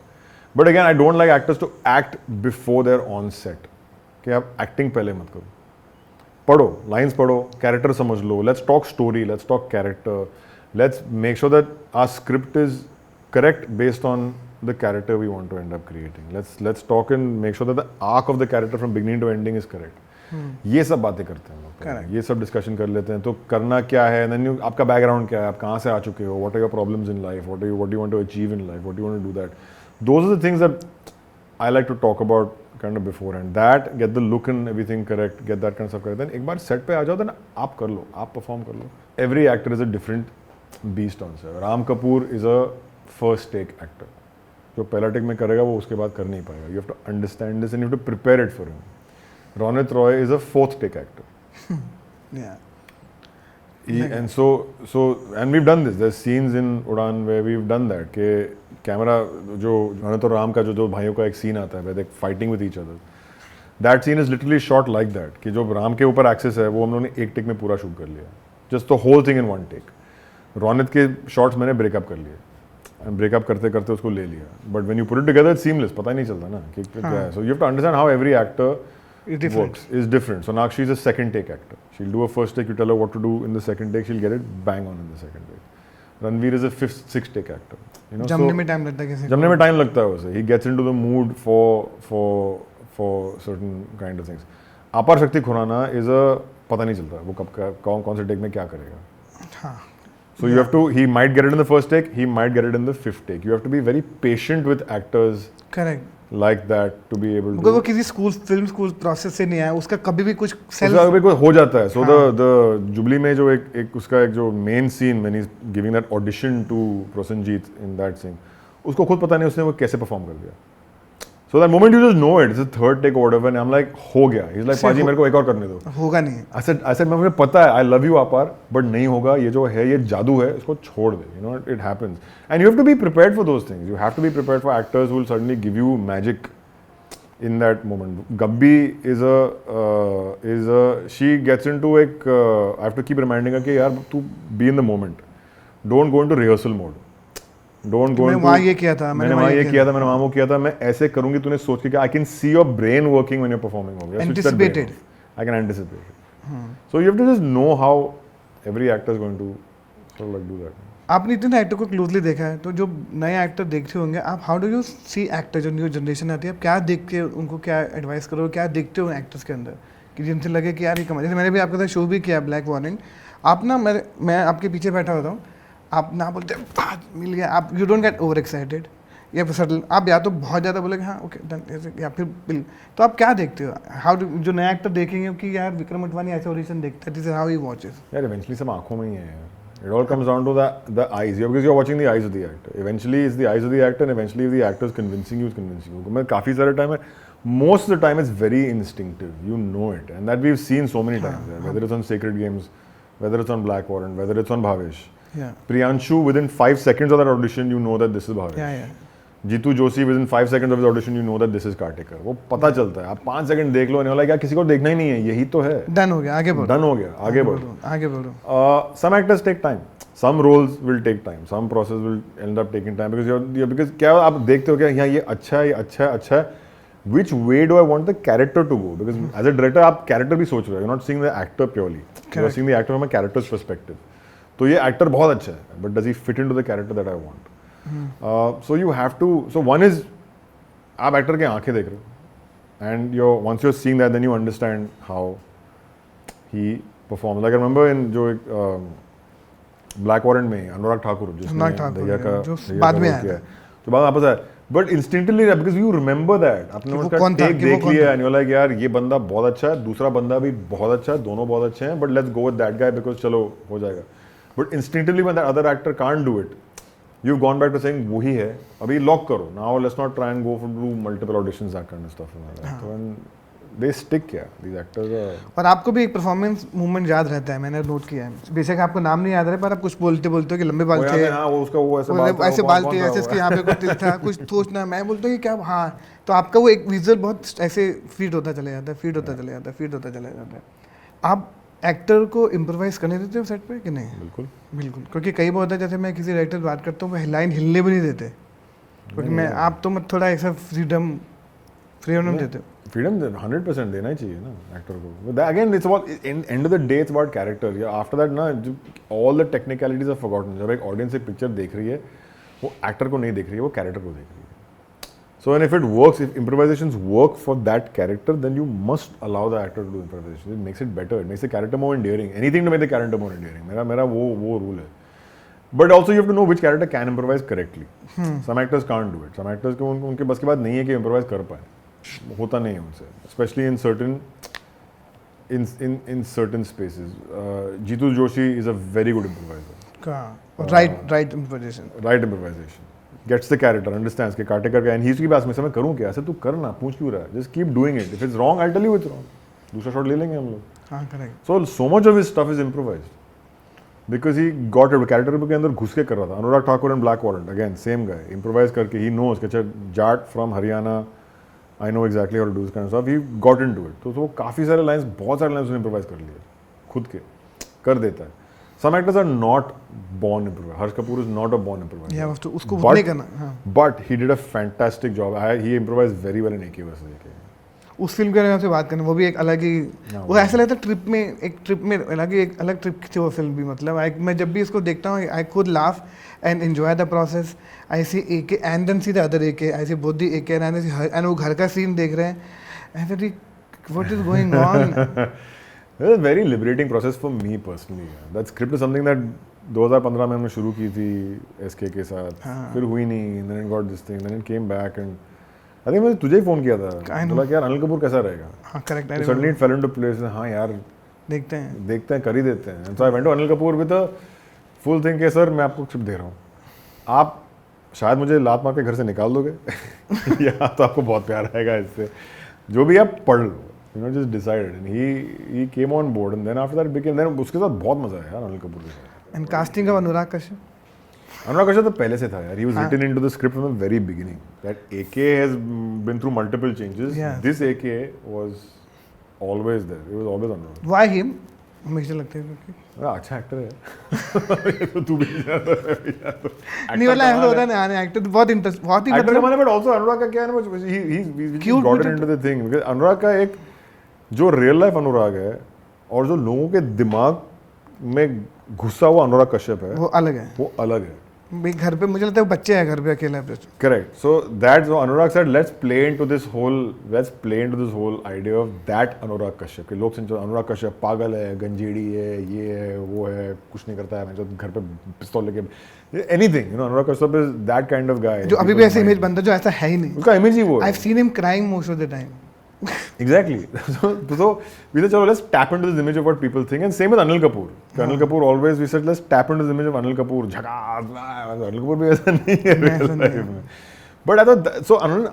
[SPEAKER 1] but again I don't like actors to act before they're on set। कि आप एक्टिंग पहले मत करो, पढ़ो लाइंस, पढ़ो कैरेक्टर समझ लो, let's talk story, let's talk character, let's make sure that our script is correct based on the character we want to end up creating. Let's talk and make sure that the arc of the character from beginning to ending is correct. ये सब बातें करते हैं लोग, ये सब discussion कर लेते हैं। तो करना क्या है, then you, आपका बैकग्राउंड क्या है, आप कहाँ से आ चुके हो, what are your problems in life, what do you want to achieve in life, what do you want to do that. Those are the things that I like to talk about kind of beforehand. That, get the look and everything correct, get that kind of stuff correct. Then एक बार set पे आ जाओ, then आप कर लो, आप perform कर लो। Every actor is a different beast on set. Ram Kapoor is a first take actor. जो पहला take में करेगा वो उसके बाद कर नहीं पाएगा। You have to understand this and you have to prepare it for him. Ronit Roy is a fourth take actor, and so and we have done this. There scenes in Udaan where we have done that, के camera जो रोनित और राम का जो भाइयों का एक scene आता है, where they fighting with each other, that scene is literally shot like that, कि जो राम के ऊपर एक्सेस है वो हम लोगों ने एक टेक में पूरा शूट कर लिया, just the whole thing in one take. Ronit के शॉट्स मैंने ब्रेकअप कर लिए, ब्रेकअप करते करते उसको ले लिया, but when you put it together it's seamless, पता ही नहीं चलता ना कि क्या है। So you have to understand how every actor works is different. Sonakshi is a second take actor, she will do a first take, you tell her what to do in the second take, she will get it bang on in the second take. Ranveer is a fifth sixth take actor, you know,
[SPEAKER 2] जमने में time लगता है किसी को,
[SPEAKER 1] जमने में time लगता है उसे, he gets into the mood for certain kind of things. अपार शक्ति खुराना इज अ, पता नहीं चलता वो कब कौन से टेक में क्या करेगा।
[SPEAKER 2] हाँ
[SPEAKER 1] So you have to, he might get it in the first take, he might get it in the fifth take. You have to be very patient with actors
[SPEAKER 2] correct
[SPEAKER 1] like that to be able
[SPEAKER 2] because
[SPEAKER 1] to.
[SPEAKER 2] वो किसी school film school process से नहीं आया, उसका कभी भी कुछ
[SPEAKER 1] उसका
[SPEAKER 2] सेल्फ
[SPEAKER 1] कभी कोई हो जाता है। So the जुबली में जो एक उसका एक जो main scene when he's giving that audition to Prosenjit in that scene, उसको खुद पता नहीं उसने वो कैसे परफॉर्म कर दिया। So that moment you just know it, it's a third take or whatever, and I'm like, हो गया। He's like, पाजी मेरे को एक और करने दो।
[SPEAKER 2] होगा नहीं।
[SPEAKER 1] I said मुझे पता है, I love you अपार, but नहीं होगा, ये जो है ये जादू है, इसको छोड़ दे, you know, it happens, and you have to be prepared for those things. You have to be prepared for actors who will suddenly give you magic in that moment. Gabby is a she gets into एक I have to keep reminding her कि यार तू be in the moment, don't go into rehearsal mode. Don't go
[SPEAKER 2] मैंने
[SPEAKER 1] into,
[SPEAKER 2] वहाँ ये किया था,
[SPEAKER 1] मैंने वहाँ ये किया था, मैंने वहाँ वो किया था, मैं ऐसे करूँगी, तूने सोच के, I can see your brain working when you're performing. हो गया, switch that brain
[SPEAKER 2] Anticipated.
[SPEAKER 1] off. I can anticipate it. So you have to just know how every actor is going to sort of like do that.
[SPEAKER 2] आपने इतने actor को closely देखा है, तो जो नए एक्टर देखते होंगे आप, how do you see actor, जो न्यू जनरेशन आती है, आप क्या देख के उनको क्या एडवाइस करो, क्या देखते हो एक्टर्स के अंदर कि जिनसे लगे कि यार ये कमाल, जैसे मैंने भी आपके साथ शो भी किया ब्लैक वार्निंग, आप ना मैं आपके पीछे बैठा होता हूँ, आप ना बोलते मिल गया, आप you don't get over excited या फिर सटल, आप या तो बहुत ज़्यादा बोलेगे हाँ ओके डन ऐसे, या फिर बिल, तो आप क्या देखते हो, हाउ जो नया एक्टर देखेंगे कि यार विक्रम अडवाणी ऐसे ऑडिशन देखता है, this is how he watches.
[SPEAKER 1] यार इवेंचुअली सब आंखों में ही है यार. It all comes down to the eyes. Because you're watching the eyes of the actor. Eventually, it's the eyes of the actor, and eventually, if the actor is convincing you, it's convincing you. मैं काफी सारे time most of the time it's very instinctive. You know it, and that we've seen so many times. Whether it's on Sacred Games, whether it's on Black Warrant, whether it's on Bhavesh.
[SPEAKER 2] Yeah.
[SPEAKER 1] Priyanshu, within 5 seconds of that audition, you know that this is Bhavesh.
[SPEAKER 2] Yeah.
[SPEAKER 1] Jitu Joshi within 5 seconds of his audition, you know that this is Kartikar. वो पता चलता है. आप 5 second देख लो नहीं वाला क्या किसी को देखना ही नहीं है, यही तो है.
[SPEAKER 2] डन हो गया, आगे बढ़ो,
[SPEAKER 1] डन हो गया, आगे बढ़ो.
[SPEAKER 2] आगे बढ़ो.
[SPEAKER 1] Some actors take time. Some roles will take time. Some process will end up taking time because क्या आप देखते हो क्या यहाँ ये अच्छा है, ये अच्छा है, अच्छा है. Which way do I want the character to go? Because as a director आप character भी सोच रहे हो. You're not seeing the actor purely. You're seeing the actor from a character's perspective. तो ये actor बहुत अच्छा है, but does he fit into the character that I want? So you have to. So one is आप actor के आंखें देख रहे हो, and once you're seeing that, then you understand how he performs. Like I remember in जो black warrant में अनुराग ठाकुर जिसने दया का
[SPEAKER 2] बाद में आया,
[SPEAKER 1] तो बाद वापस आया, but instinctively because you remember that, आपने उसका टेक देख लिया एंड यू लाइक यार ये बंदा बहुत अच्छा है, दूसरा बंदा भी बहुत अच्छा है, दोनों बहुत अच्छे हैं, but let's go with that guy because चलो हो जाएगा. But instinctively when that other actor can't do it, you gone back to saying वही है, अभी लॉक करो, now let's not try and go for do multiple auditions that kind of stuff. They stick, yeah. These actors are.
[SPEAKER 2] और आपको भी एक performance movement याद रहता है, मैंने नोट किया है, बेशक आपको नाम नहीं याद रहा पर आप कुछ बोलते बोलते हो कि लंबे बाल थे,
[SPEAKER 1] हाँ वो उसका वो
[SPEAKER 2] ऐसे बाल थे, ऐसे इसके यहाँ पे कुछ तिल था, कुछ सोचना, मैं बोलता हूँ कि क्या, हाँ, तो आपका वो एक विजुअल बहुत ऐसे फीड होता चला जाता है, फीड होता चला जाता है, फीड होता चला जाता है. आप एक्टर को इम्प्रोवाइज करने देते हो सेट पे कि नहीं?
[SPEAKER 1] बिल्कुल
[SPEAKER 2] बिल्कुल, क्योंकि कई बार होता है, जैसे मैं किसी राइटर से बात करता हूँ, वो लाइन हिलने भी नहीं देते, क्योंकि मैं आप तो मत थोड़ा ऐसा फ्रीडम देते हो.
[SPEAKER 1] फ्रीडम 100% देना ही चाहिए ना एक्टर को. Again it's about end of the day, it's about character. या आफ्टर दैट ना all the technicalities are forgotten. जब एक ऑडियंस एक पिक्चर देख रही है, वो एक्टर को नहीं देख रही है, वो कैरेक्टर को देख रही है. So and if it works, if improvisations work for that character, then you must allow the actor to do improvisation. It makes it better, it makes the character more endearing. Anything to make the character more endearing. मेरा वो rule है. But also you have to know which character can improvise correctly. Some actors can't do it. Some actors को उनके बस की बात नहीं है कि इम्प्रोवाइज कर पाए, होता नहीं है उनसे, specially in certain spaces. Jitu Joshi is a very good improviser.
[SPEAKER 2] Right improvisation
[SPEAKER 1] gets the character, understands के कार्टेकर का, एंड ही उसकी बात में, मैं करूँ क्या, ऐसे तू करना, पूछ क्यों रहा है, just keep doing it. If it's wrong I tell you it's wrong, दूसरा शॉट ले लेंगे हम लोग.
[SPEAKER 2] हाँ correct.
[SPEAKER 1] So much of his stuff is improvised because he got it. Character के अंदर घुस के कर रहा था. Anurag Thakur and black warrant again same guy, improvise करके, ही नोज कि अच्छा Jat from Haryana, I know exactly how to do this kind of stuff. He got into it. तो वो काफ़ी सारे लाइन्स, बहुत सारे लाइन्स उसने इम्प्रोवाइज कर लिए, खुद के कर देता है. Some actors are not born improviser. Harsh Kapoor is not a born improviser.
[SPEAKER 2] Yeah, तो उसको नहीं करना. हाँ.
[SPEAKER 1] But he did a fantastic job. He improvised very well in AK versus AK.
[SPEAKER 2] उस फिल्म के बारे में आपसे बात करना, वो भी एक अलग ही, वो ऐसा लगता है ट्रिप में एक अलग ट्रिप थी वो फिल्म भी. मतलब मैं जब भी इसको देखता हूँ, आई खुद laugh and enjoy the process. I see AK and then see the other AK, I see both the AK and वो घर का सीन देख रहे हैं, ऐसे what is going on.
[SPEAKER 1] It was a very liberating process for me personally. That script is something that 2015 में हमने शुरू की थी SK के साथ, फिर हुई नहीं, then it got this thing, then it came back and I think मैंने तुझे ही फोन किया था, बोला कि यार अनिल कपूर कैसा रहेगा.
[SPEAKER 2] हाँ correct.
[SPEAKER 1] Suddenly it fell into place. हाँ यार देखते हैं कर ही देते हैं. So I went to Anil Kapoor with a full thing कि सर मैं आपको स्क्रिप्ट दे रहा हूँ, आप शायद मुझे लात मार के घर से निकाल दोगे या तो आपको बहुत प्यार आएगा इससे, जो भी आप पढ़ लो. You know, just decided, and he came on board, and then after that became, then उसके साथ बहुत मजा आया यार अनिल कपूर के साथ.
[SPEAKER 2] And casting of Anurag Kashyap.
[SPEAKER 1] Anurag Kashyap तो पहले से था यार. He was written into the script from the very beginning. That AK has been through multiple changes.
[SPEAKER 2] Yeah.
[SPEAKER 1] This AK was always there. It was always Anurag.
[SPEAKER 2] Why him? हमेशा लगता है क्योंकि
[SPEAKER 1] अच्छा एक्टर है. तो तू भी
[SPEAKER 2] नहीं वाला ऐसा होता है ना, एक्टर बहुत इंटरेस्ट, बहुत ही
[SPEAKER 1] एक्टर माने, बट आल्सो अनुराग का क्या है ना, he got into the thing because अनुराग का एक जो रियल लाइफ अनुराग है और जो लोगों के दिमाग में घुसा हुआ अनुराग कश्यप है,
[SPEAKER 2] वो अलग है. भाई घर पे मुझे लगता है बच्चे हैं घर पे अकेले पे।
[SPEAKER 1] Correct. So that's what Anurag said. Let's play into this whole idea of that Anurag Kashyap. कि लोग समझो अनुराग कश्यप पागल है, गंजेड़ी है, ये है, वो है, कुछ नहीं करता है, जो घर पे पिस्तौल लेके anything. You know, Anurag Kashyap is that kind of guy.
[SPEAKER 2] जो अभी भी ऐसे इमेज बनता है जो ऐसा है ही नहीं।
[SPEAKER 1] उसका इमेज ही वो है।
[SPEAKER 2] I've seen him crying most of the time.
[SPEAKER 1] Exactly. So we said, चलो let's tap into this image of what people think, and same with Anil Kapoor. Anil Kapoor always we said let's tap into this image of Anil Kapoor. झकास, Anil Kapoor भी ऐसा नहीं है real life में. But I thought so Anil,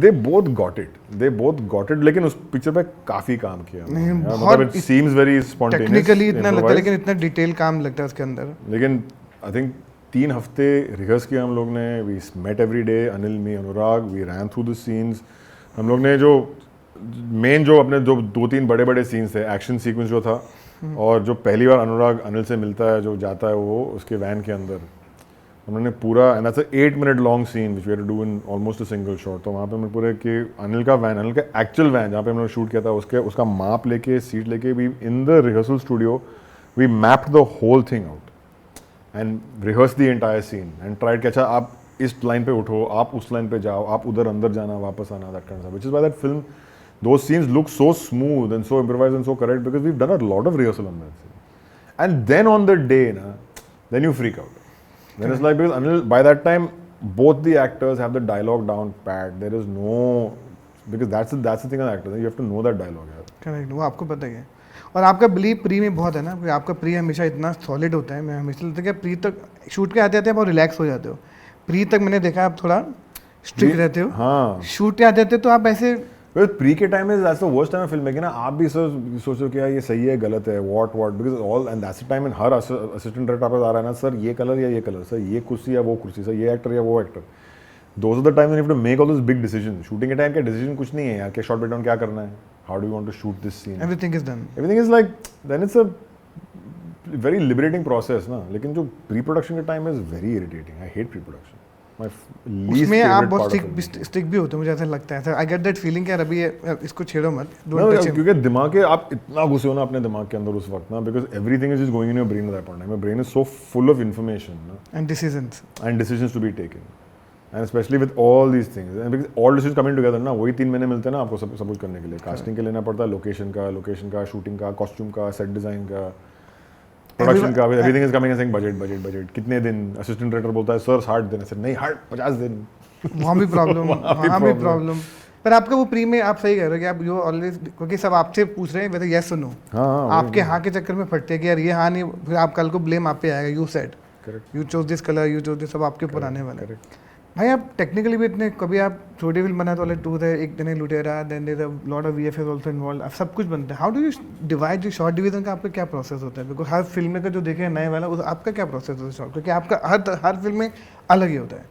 [SPEAKER 1] they both got it. लेकिन उस picture पे काफी काम किया.
[SPEAKER 2] नहीं,
[SPEAKER 1] मतलब it seems very spontaneous.
[SPEAKER 2] Technically इतना लगता है लेकिन इतना डिटेल काम लगता है उसके अंदर.
[SPEAKER 1] लेकिन I think 3 हफ्ते रिहर्स किया हम लोग ने. We met every day. Anil, me, Anurag. We ran through the scenes. हम लोग ने जो मेन जो अपने जो 2-3 बड़े सीन्स थे, एक्शन सीक्वेंस जो था, और जो पहली बार अनुराग अनिल से मिलता है, जो जाता है वो उसके वैन के अंदर, उन्होंने पूरा and that's a 8 minute long scene which we had to do in almost a single shot. तो वहाँ पे मैं पूरे कि अनिल का एक्चुअल वैन जहाँ पे हमने शूट किया था उसका माप लेके सीट लेके भी in the rehearsal studio we mapped the whole thing out and rehearse the entire scene and tried कि अच्छा आप इस लाइन पे उठो, आप उस लाइन पे जाओ, आप उधर अंदर जाना, वापस आना, that kind of which is why that film those scenes look so smooth and so improvised and so correct because we've done a lot of rehearsal on that scene. And then on the day, then you freak out. Then it's like, because Anil, by that time, both the actors have the dialogue down pat. There is no, because that's the thing on actors. You have to know that dialogue.
[SPEAKER 2] Correct. वो आपको पता ही है. और आपका believe pre में बहुत है ना, क्योंकि आपका प्री हमेशा इतना सॉलिड होता है. मैं हमेशा लगता है कि प्री तक शूट के आते आते आप बहुत रिलैक्स हो जाते हो. प्री तक मैंने देखा आप थोड़ा स्ट्रिक्ट रहते हो.
[SPEAKER 1] हाँ.
[SPEAKER 2] शूट के आते आते तो आप ऐसे
[SPEAKER 1] प्री के टाइम में that's the worst time of film making ना. आप भी सोचो कि यार ये सही है गलत है what because all and that's the time in her assistant director पे आ रहा है ना, सर ये कलर या ये कलर, सर ये कुर्सी या वो कुर्सी, सर ये एक्टर या वो actor. Those are the time you have to make all this big decision. Shooting के टाइम का डिसीजन कुछ नहीं है यार कि शॉट बेट डाउन क्या करना है, how do you want to shoot this scene,
[SPEAKER 2] everything is done.
[SPEAKER 1] Everything is like then it's a very liberating process ना. लेकिन जो प्री प्रोडक्शन का time is very irritating. I hate pre production.
[SPEAKER 2] उसमें आप बहुत स्टिक भी होते हो, मुझे ऐसा लगता है. आई गेट दैट फीलिंग कि अभी इसको छेड़ो मत, डोंट टच हिम.
[SPEAKER 1] क्योंकि दिमाग के आप इतना घुसे हो ना अपने दिमाग के अंदर उस वक्त ना, because everything is just going in your brain at that point. My brain is so full of information
[SPEAKER 2] and decisions
[SPEAKER 1] to be taken and specially with all these things and because all decisions coming together ना. वही 3 महीने मिलते हैं ना आपको सब कुछ करने के लिए. कास्टिंग के लेना पड़ता है, लोकेशन का, शूटिंग का, कॉस्ट्यूम का, सेट डिजाइन का, प्रोडक्शन का. Everything is coming and budget कितने दिन. असिस्टेंट डायरेक्टर बोलता है सर 60 दिन, सर नहीं 50 दिन.
[SPEAKER 2] वहाँ भी प्रॉब्लम. पर आपका वो प्री में आप सही कह रहे हो कि आप यू ऑलवेज, क्योंकि सब आपसे पूछ रहे हैं वैसे यस नो, आपके हाँ के चक्कर में फटते हैं कि यार ये हाँ नहीं, फिर आप कल को ब्लेम आप पे आएगा. You said you chose this colour, you chose this, सब आपके ऊपर आने वाला है. भाई आप टेक्निकली भी इतने, कभी आप छोटी फिल्म बनाते वाले 2 थे, एक दिन Lootera, then there a lot of VFX also involved, आप सब कुछ बनता है. हाउ डू यू डिवाइड जो शॉर्ट डिवीजन का आपका क्या प्रोसेस होता है? बिकॉज हर फिल्म का जो देखे नए वाला उस आपका क्या प्रोसेस होता है शॉर्ट, क्योंकि आपका हर फिल्म में अलग ही होता है.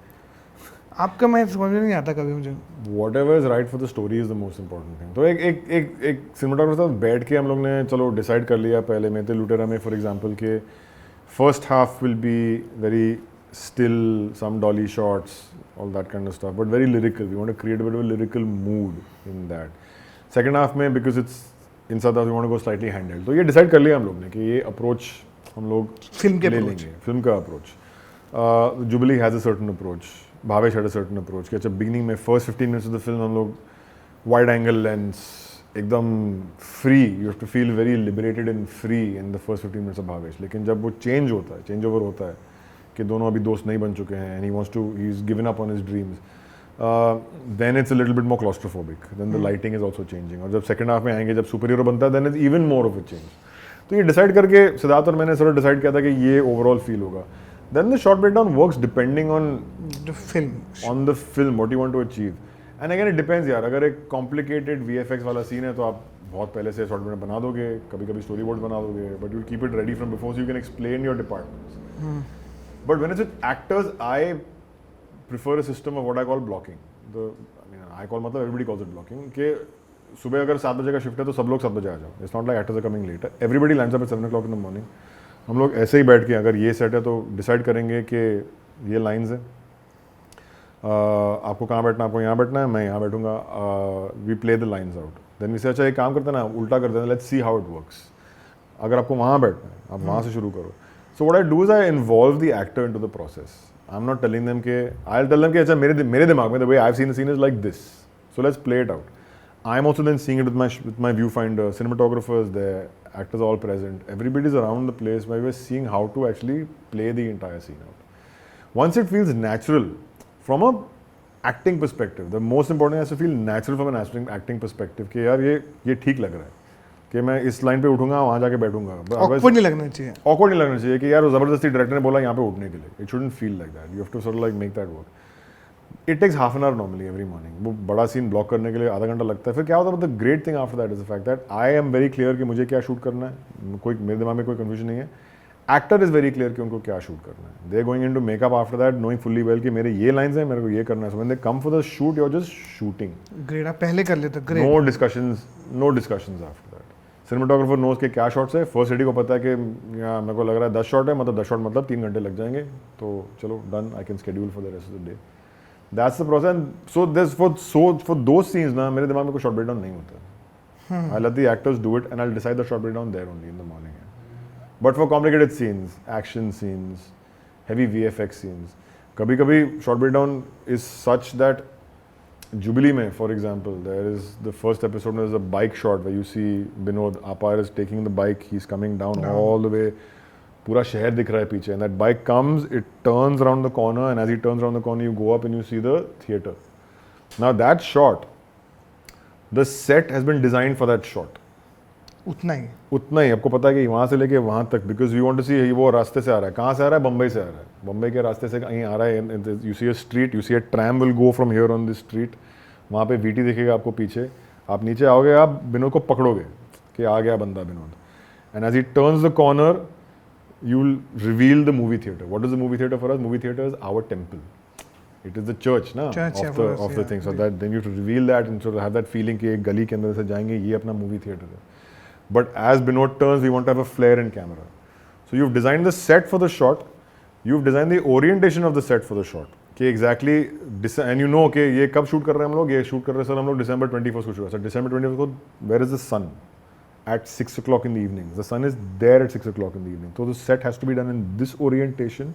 [SPEAKER 2] आपका मैं समझ में नहीं आता कभी मुझे.
[SPEAKER 1] Whatever is right for the story is the most important thing. तो एक सिनेमाटोग्राफर के साथ बैठ के हम लोग ने चलो डिसाइड कर लिया पहले में. तो लुटेरा में फॉर एग्जांपल के first half will be very still, some dolly shots, all that kind of stuff, but very lyrical. We want to create a bit of a lyrical mood in that. Second half में because it's in South we want to go slightly handheld. तो ये decide कर लिया हम लोग ने कि ये approach हम लोग
[SPEAKER 2] फिल्म के
[SPEAKER 1] ले लेंगे. फिल्म का approach. Jubilee has a certain approach. Bhavesh had a certain approach. कि अच्छा beginning में first 15 minutes of the film हम लोग wide angle lens एकदम free. You have to feel very liberated and free in the first 15 minutes of Bhavesh. लेकिन जब वो change होता है, change over होता है कि दोनों अभी दोस्त नहीं बन चुके हैं and he's given up on his dreams, then it's a little bit more claustrophobic. Then the lighting is also changing. और जब second half में आएंगे, जब सुपर हीरो बनता है, then it's even more of a change. तो ये decide करके सिद्धार्थ और मैंने सर डिसाइड किया था कि ये ओवरऑल फील होगा. Then the short breakdown works depending on
[SPEAKER 2] the
[SPEAKER 1] film, what you want to achieve. And again it depends यार. अगर एक complicated VFX वाला सीन है तो आप बहुत पहले से शॉर्ट ब्रेकडाउन बना दोगे, कभी शॉर्ट बोर्ड बना दोगे, but you keep it ready from before so you can explain your departments. But when it's with actors, I prefer a system of what I call blocking. I call मतलब everybody calls it blocking. कि सुबह अगर 7 बजे का shift है तो सब लोग 7 बजे आ जाओ. It's not like actors are coming later. Everybody lands up at 7 o'clock in the morning. हम लोग ऐसे ही बैठ के अगर ये सेट है तो डिसाइड करेंगे कि ये लाइंस है, आपको कहाँ बैठना, आपको यहाँ बैठना है, मैं यहाँ बैठूंगा. We play the lines out. Then we say अच्छा एक काम करते हैं ना, उल्टा करते हैं, let's see how it works. अगर आपको वहाँ बैठना है आप वहाँ से शुरू करो. So what I do is I involve the actor into the process. I'm not telling them कि I'll tell them कि अच्छा मेरे दिमाग में the way I've seen the scene is like this. So let's play it out. I'm also then seeing it with my viewfinder, cinematographers there, actors all present. Everybody's around the place where we're seeing how to actually play the entire scene out. Once it feels natural from a acting perspective, the most important has to feel natural from an acting perspective कि यार ये ठीक लग रहा है कि मैं इस लाइन पे उठूंगा वहाँ जाके बैठूंगा.
[SPEAKER 2] awkward नहीं लगना चाहिए.
[SPEAKER 1] Awkward नहीं लगना चाहिए कि यार ज़बरदस्ती डायरेक्टर ने बोला यहाँ पे उठने के लिए. It shouldn't feel like that. You have to sort of like make that work. It takes half an hour normally every morning. वो बड़ा सीन ब्लॉक करने के लिए आधा घंटा लगता है. फिर क्या होता है? The great thing after that is the fact that I am very clear कि मुझे क्या शूट करना है. कोई मेरे दिमाग में कोई confusion नहीं है. Actor is very clear कि उनको क्या शूट करना है. They are going into makeup after that knowing fully well कि मेरे ये lines हैं, मेरे को ये करना है. So when they come for the shoot, you're just shooting.
[SPEAKER 2] Great, आप पहले कर लेते. Great.
[SPEAKER 1] No discussions after that. Cinematographer knows के क्या शॉट्स है. फर्स्ट एडी को पता है कि मेरे को लग रहा है 10 शॉट है, मतलब 10 शॉट मतलब 3 घंटे लग जाएंगे, तो चलो done. I can schedule for the rest of the day. That's the process. So this for those scenes ना मेरे दिमाग में कोई शॉट ब्रेक डाउन नहीं होता. I let the actors do it and I decide the shot breakdown there only in the morning. But for complicated scenes, action scenes, heavy VFX scenes, कभी कभी shot breakdown is such that Jubilee में, for example, there is the first episode. There's a bike shot where you see Binod Apar is taking the bike. He's coming down all the way. पूरा शहर दिख रहा है पीछे. And that bike comes, it turns around the corner, and as he turns around the corner, you go up and you see the theater. Now that shot, the set has been designed for that shot.
[SPEAKER 2] उतना ही
[SPEAKER 1] आपको पता है कि वहाँ से लेके वहाँ तक, because we want to see वो रास्ते से आ रहा है. कहाँ से आ रहा है? बम्बई से आ रहा है. बम्बई के रास्ते से कहीं आ रहा है. You see a street, you see a tram will go from here on this street. वहाँ पे VT दिखेगा आपको पीछे. आप नीचे आओगे, आप विनोद को पकड़ोगे कि आ गया बंदा Vinod. And as he turns the corner, you'll reveal the movie theater. What is the movie theater for us? Movie theater is our temple. It is the church, na, of the thing. So that then you have to reveal that and sort of have that feeling कि एक गली के अंदर से जाएंगे, ये अपना movie theater है. But as Binod turns, we want to have a flare in camera. So you've designed the set for the shot. You've designed the orientation of the set for the shot. कि exactly, and you know कि ये कब shoot कर रहे हैं हम लोग. ये शूट कर रहे हैं सर हम लोग December 21st को शूट. So December 21st को where is the sun? At 6 o'clock in the evening. The sun is there at 6 o'clock in the evening. So the set has to be done in this orientation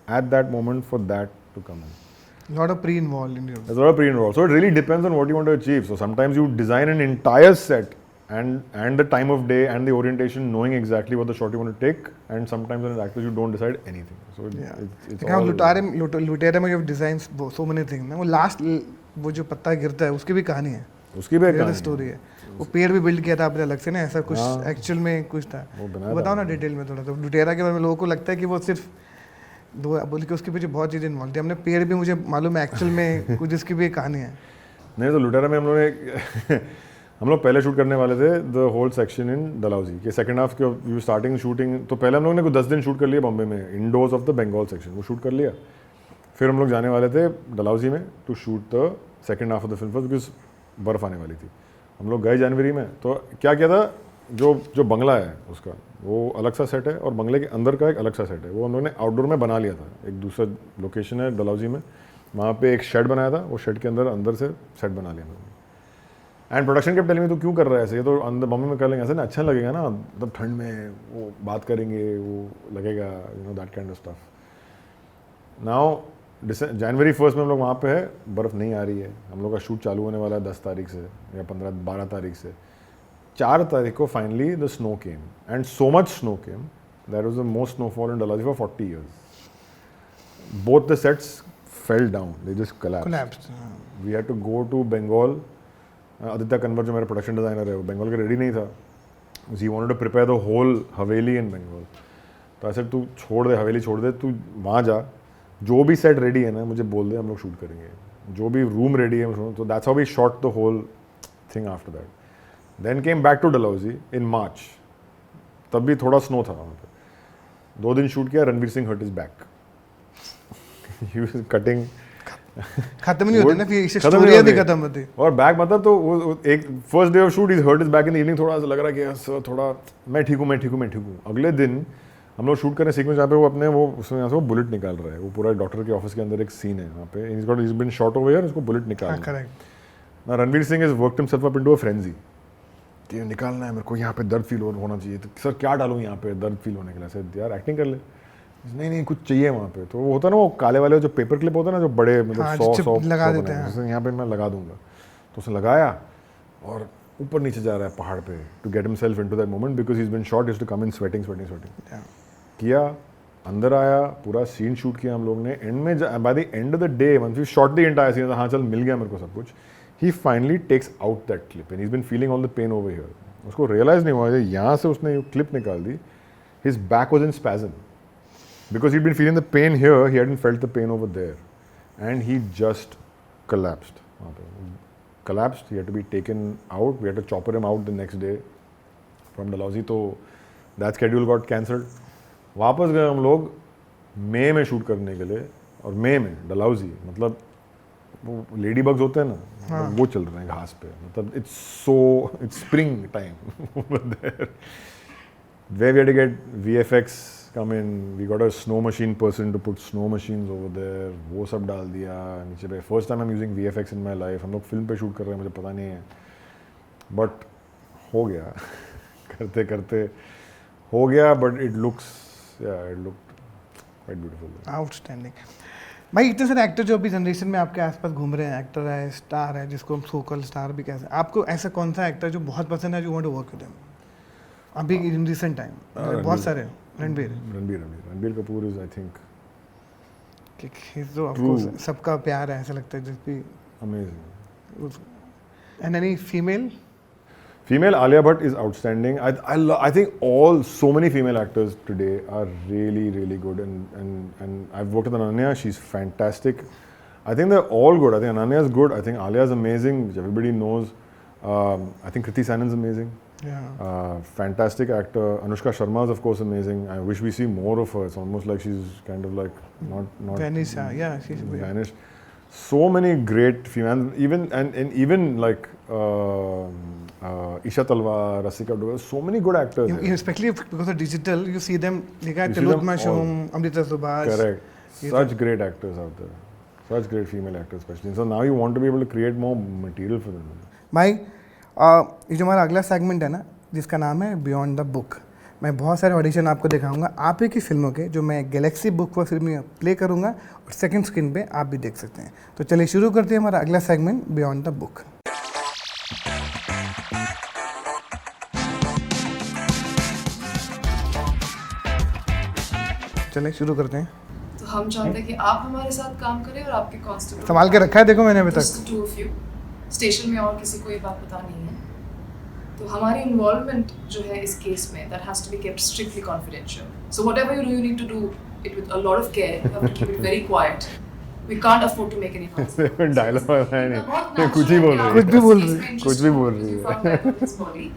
[SPEAKER 1] at that moment for that to come in.
[SPEAKER 2] A lot of pre-involved in your.
[SPEAKER 1] There's a lot of pre-involved. So it really depends on what you want to achieve. So sometimes you design an entire set and the time of day and the orientation, knowing exactly what the shot you want to take, and sometimes as actors you don't decide anything. So it's
[SPEAKER 2] all. लुटेरे में you have designed so many things. ना वो last वो जो पत्ता गिरता है उसकी भी कहानी है.
[SPEAKER 1] उसकी भी कहानी
[SPEAKER 2] स्टोरी है. वो पेड़ भी बिल्ड किया था आपने अलग से ना, ऐसा कुछ एक्चुअल में कुछ था. बताओ ना डिटेल में थोड़ा. तो लुटेरा के बारे में लोगों को लगता है कि वो सिर्फ दो बोल के उसके पीछे बहुत चीज़ें इन्वॉल्व थी. हमने पेड़ भी मुझे मालूम है एक्चुअल में कुछ इसकी भी कहानी है.
[SPEAKER 1] नहीं तो लुटेरा में हम लोग पहले शूट करने वाले थे the whole section in Dalhousie के सेकंड हाफ के यू स्टार्टिंग शूटिंग. तो पहले हम लोग ने कुछ 10 दिन शूट कर लिया बॉम्बे में, indoors of the Bengal section वो शूट कर लिया. फिर हम लोग जाने वाले थे डलहौजी में to shoot the second half of the film because बर्फ़ आने वाली थी. हम लोग गए जनवरी में. तो क्या किया था, जो बंगला है उसका वो अलग सा सेट है और बंगले के अंदर का एक अलग सा सेट है. वो हम लोग ने आउटडोर में बना लिया था. एक दूसरा लोकेशन है डलहौजी में, वहाँ पे एक शेड बनाया था. वो शेड के अंदर से सेट बना लिया था. एंड प्रोडक्शन के टेलिंग में तो क्यों कर रहा है ऐसे, ये तो अंदर बॉम्बे में कर लेंगे ऐसे ना, अच्छा लगेगा ना, मतलब ठंड में वो बात करेंगे वो लगेगा, you know that kind of stuff. Now जनवरी 1 में हम लोग वहाँ पे है, बर्फ़ नहीं आ रही है. हम लोग का शूट चालू होने वाला है 10 तारीख से या 12 तारीख से. 4 तारीख को finally the snow came and so much snow came that was the most snowfall in Dalhousie for 40 years. Both the sets fell down, they just collapsed. We had to go to Bengal. Aditya Kanwar जो मेरा प्रोडक्शन डिज़ाइनर है वो बंगाल के ready नहीं था. He wanted to prepare the whole haveli in Bengal. तो ऐसे तू छोड़ दे हवेली, छोड़ दे, तू वहाँ जा, जो भी सेट रेडी है ना मुझे बोल दे, हम लोग शूट करेंगे. जो भी रूम रेडी है. तो that's how we shot the whole thing after that. Then came back to Dalhousie in March. तब भी थोड़ा स्नो था वहाँ पे. 2 दिन शूट किया. Ranveer Singh hurt his back. He was cutting.
[SPEAKER 2] खत्म नहीं होती ना फिर स्टोरी भी खत्म होती.
[SPEAKER 1] और बैक मतलब तो वो एक first day of shoot is hurt his back in the evening. थोड़ा सा लग रहा है कि सर थोड़ा मैं ठीक हूँ. अगले दिन हम लोग शूट करें सीक्वेंस जहाँ पे वो अपने वो उसमें यहाँ से वो बुलेट निकाल रहा है. वो पूरा डॉक्टर के ऑफिस के अंदर एक सीन है वहाँ पे. he's been shot over here, उसको बुलेट निकाल.
[SPEAKER 2] करेक्ट.
[SPEAKER 1] ना Ranveer Singh has worked himself up into a frenzy कि निकालना है मेरे को, यहाँ पे दर्द फील होना चाहिए. तो सर क्या डालूँ यहाँ पे दर्द फील होने के लिए. सर यार एक्टिंग कर ले. नहीं कुछ चाहिए वहाँ पे, तो वो होता है ना वो काले वाले जो पेपर क्लिप होता है ना जो बड़े मतलब
[SPEAKER 2] हाँ,
[SPEAKER 1] 100
[SPEAKER 2] चिप
[SPEAKER 1] 100
[SPEAKER 2] लगा
[SPEAKER 1] 100
[SPEAKER 2] देते हैं।
[SPEAKER 1] जैसे यहाँ पे मैं लगा दूंगा, तो उसने लगाया और ऊपर नीचे जा रहा है पहाड़ पे to get himself into that moment because he is been shot, to come in sweating किया, अंदर आया, पूरा सीन शूट किया हम लोग ने। एंड में by the end of the day once we shot the entire scene, हाँ चल मिल गया मेरे को सब कुछ, he finally takes out that clip and he is been feeling all the pain over here. उसको रियलाइज नहीं हुआ यहाँ से उसने क्लिप निकाल दी, his back was in spasm because he'd been feeling the pain here, he hadn't felt the pain over there, and he just collapsed. Collapsed. He had to be taken out. We had to chopper him out the next day from Dalhousie. तो that schedule got cancelled. वापस गए हम लोग मई में shoot करने के लिए, और मई में डलहौजी मतलब वो लेडी बग्स होते हैं ना, मतलब वो चल रहे हैं घास पे, मतलब it's spring time over there. Where we had to get VFX come in, we got a snow machine person to put snow machines over there, वो सब डाल दिया नीचे पे। First time I am using VFX in my life. हम लोग film पे shoot कर रहे हैं, मुझे पता नहीं है, बट हो गया करते करते हो गया, but it looks quite beautiful.
[SPEAKER 2] Outstanding. भाई इतने सारे एक्टर जो अभी जनरेशन में आपके आसपास घूम रहे हैं, एक्टर है, स्टार है, जिसको हम सोकल स्टार भी कहते हैं, आपको ऐसा कौन सा एक्टर जो बहुत पसंद है, जो want to work with him अभी इन रिसेंट टाइम? बहुत सारे।
[SPEAKER 1] Ranbir Kapoor is I think
[SPEAKER 2] जो आपको सबका प्यार है, ऐसा लगता है, जिस भी
[SPEAKER 1] amazing.
[SPEAKER 2] And any female?
[SPEAKER 1] Female Alia Bhatt is outstanding. I think so many female actors today are really good, and I've worked with Ananya. She's fantastic. I think they're all good. I think Ananya is good. I think Alia is amazing, which everybody knows. I think Kriti Sanan's amazing.
[SPEAKER 2] Yeah.
[SPEAKER 1] Fantastic actor. Anushka Sharma is of course amazing. I wish we see more of her. It's almost like she's kind of like not
[SPEAKER 2] Vanished. Yeah, she's
[SPEAKER 1] vanished. So many great female, even like Isha Talwar, Rasika Duggal, so many good actors.
[SPEAKER 2] Especially because of digital, you see them. Like
[SPEAKER 1] You see
[SPEAKER 2] Tilot
[SPEAKER 1] them
[SPEAKER 2] Mashum, Amrita Subhash.
[SPEAKER 1] Correct. Such great actors out there. Such great female actors, especially. So now you want to be able to create more material for them.
[SPEAKER 2] भाई ये जो हमारा अगला segment है ना, जिसका नाम है बियॉन्ड द बुक, मैं बहुत सारे ऑडिशन आपको दिखाऊंगा आप ही की फिल्मों के, जो मैं गैलेक्सी बुक पर फिल्म में प्ले करूंगा और सेकंड स्क्रीन पे आप भी देख सकते हैं। तो चलिए शुरू करते हैं हमारा अगला सेगमेंट बियॉन्ड द बुक। चलिए शुरू करते हैं।
[SPEAKER 3] तो हम चाहते हैं कि आप हमारे साथ काम करें और आपके कांस्टेबल
[SPEAKER 2] संभाल के रखा है, देखो मैंने अभी तक।
[SPEAKER 3] टू ऑफ यू स्टेशन में और किसी को ये बात बतानी है। तो हमारी इन्वॉल्वमेंट जो है इस केस में that has to be kept strictly confidential. So whatever you do you need to do it with a lot of care. You have to keep it very quiet. We can't afford to make any noise.
[SPEAKER 1] Dialogue है नहीं, कुछ ही बोल रही है,
[SPEAKER 2] कुछ भी बोल रही है,
[SPEAKER 1] कुछ भी बोल रही है।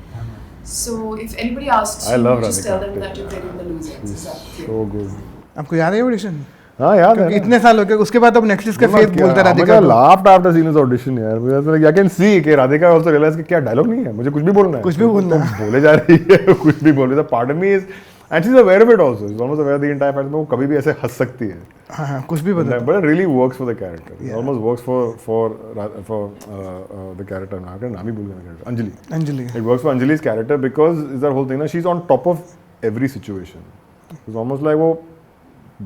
[SPEAKER 3] So if anybody asks
[SPEAKER 1] I
[SPEAKER 3] you,
[SPEAKER 1] love
[SPEAKER 3] just tell them
[SPEAKER 1] Radhika.
[SPEAKER 3] that you're very in the losers. Is that clear?
[SPEAKER 1] So good.
[SPEAKER 2] आपको याद है ऑडिशन?
[SPEAKER 1] हाँ याद है।
[SPEAKER 2] इतने साल हो गए, उसके बाद अब नेटफ्लिक्स का फेस बोलता है राधिका को।
[SPEAKER 1] laughed after seeing this audition यार। मुझे ऐसा लगा I can see कि राधिका also realized कि क्या डायलॉग नहीं है, मुझे कुछ भी बोलना है,
[SPEAKER 2] कुछ भी बोलना है।
[SPEAKER 1] बोले जा रही है, कुछ भी बोल रही है। Part of me is and she's aware of it also. She's almost aware of the entire fact that वो कभी भी ऐसे हंस सकती है।
[SPEAKER 2] हाँ कुछ भी बता।
[SPEAKER 1] But it really works for the character. It
[SPEAKER 2] Yeah.
[SPEAKER 1] almost works for the character. नाम ही भूल गया character.
[SPEAKER 2] Anjali.
[SPEAKER 1] It works for Anjali's character because is that whole thing ना, she's on top of every situation. It's almost like वो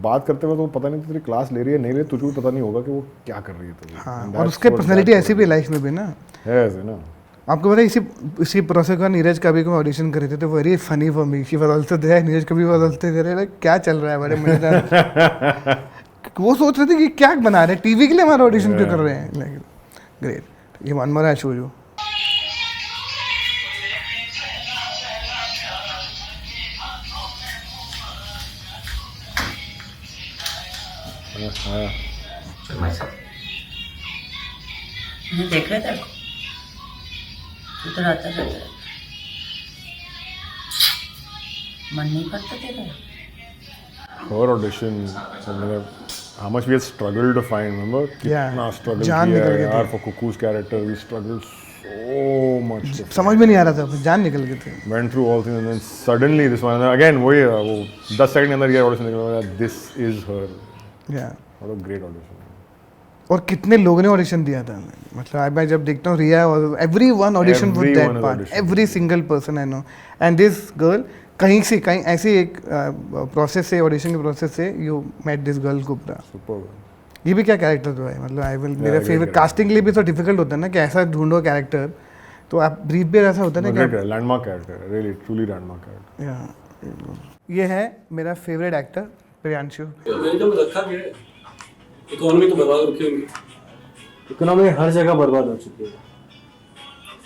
[SPEAKER 1] बात करते वक्त वो पता नहीं तेरी क्लास ले रही है नहीं ले, तुझे भी पता नहीं होगा कि वो क्या कर रही है तुझे।
[SPEAKER 2] हाँ,
[SPEAKER 1] And
[SPEAKER 2] और
[SPEAKER 1] that's
[SPEAKER 2] उसके
[SPEAKER 1] what-
[SPEAKER 2] पर्सनालिटी
[SPEAKER 1] that's
[SPEAKER 2] ऐसी
[SPEAKER 1] what
[SPEAKER 2] भी
[SPEAKER 1] it
[SPEAKER 2] लाइफ में भी ना
[SPEAKER 1] है ऐसे ना।
[SPEAKER 2] आपको पता है इसी प्रोसेस का नीरज कभी को ऑडिशन करे थे, तो very funny for me. She was also there, Neeraj Kabi was also there. क्या चल रहा है बड़े मजेदार। वो सोच रहे थे कि क्या बना रहे हैं, टीवी के लिए हमारा ऑडिशन क्यों कर रहे हैं। Like great. ये one more I show you.
[SPEAKER 5] मैंने देखा था उधर आता रहता है। मन नहीं करता तेरा?
[SPEAKER 1] Her audition, how much we had struggled to find, remember?
[SPEAKER 2] Yeah.
[SPEAKER 1] कितना struggle
[SPEAKER 2] जान
[SPEAKER 1] किया
[SPEAKER 2] निकल
[SPEAKER 1] है
[SPEAKER 2] गई
[SPEAKER 1] यार
[SPEAKER 2] थी।
[SPEAKER 1] for Kuku's character. We struggled so much. to
[SPEAKER 2] समझ में नहीं आ रहा था, जान निकल गए थे।
[SPEAKER 1] went through all things and then suddenly this one again वही वो 10 सेकंड के अंदर ये ऑडिशन निकला, this is her.
[SPEAKER 2] या
[SPEAKER 1] What a great audition.
[SPEAKER 2] और कितने लोगों ने ऑडिशन दिया था, मतलब मैं जब देखता हूँ रिया और everyone audition for that
[SPEAKER 1] Everyone has
[SPEAKER 2] part,
[SPEAKER 1] auditioned.
[SPEAKER 2] Every single person I know, and this girl कहीं से कहीं ऐसे एक प्रोसेस से, ऑडिशन के प्रोसेस से you met this girl Kubra.
[SPEAKER 1] Super.
[SPEAKER 2] ये भी क्या कैरेक्टर तो है, मतलब आई विल मेरा
[SPEAKER 1] great
[SPEAKER 2] फेवरेट,
[SPEAKER 1] character.
[SPEAKER 2] कास्टिंग के लिए भी तो डिफिकल्ट होता है ना कि ऐसा ढूंढो कैरेक्टर, तो आप ब्रीफ भी ऐसा होता है ना कि
[SPEAKER 1] landmark character, really truly landmark character.
[SPEAKER 2] या ये है मेरा फेवरेट एक्टर प्रियांशु।
[SPEAKER 7] अमेरिका में रखा गया है, इकोनॉमी तो बर्बाद हो रखी होगी।
[SPEAKER 8] इकोनॉमी हर जगह बर्बाद हो चुकी है।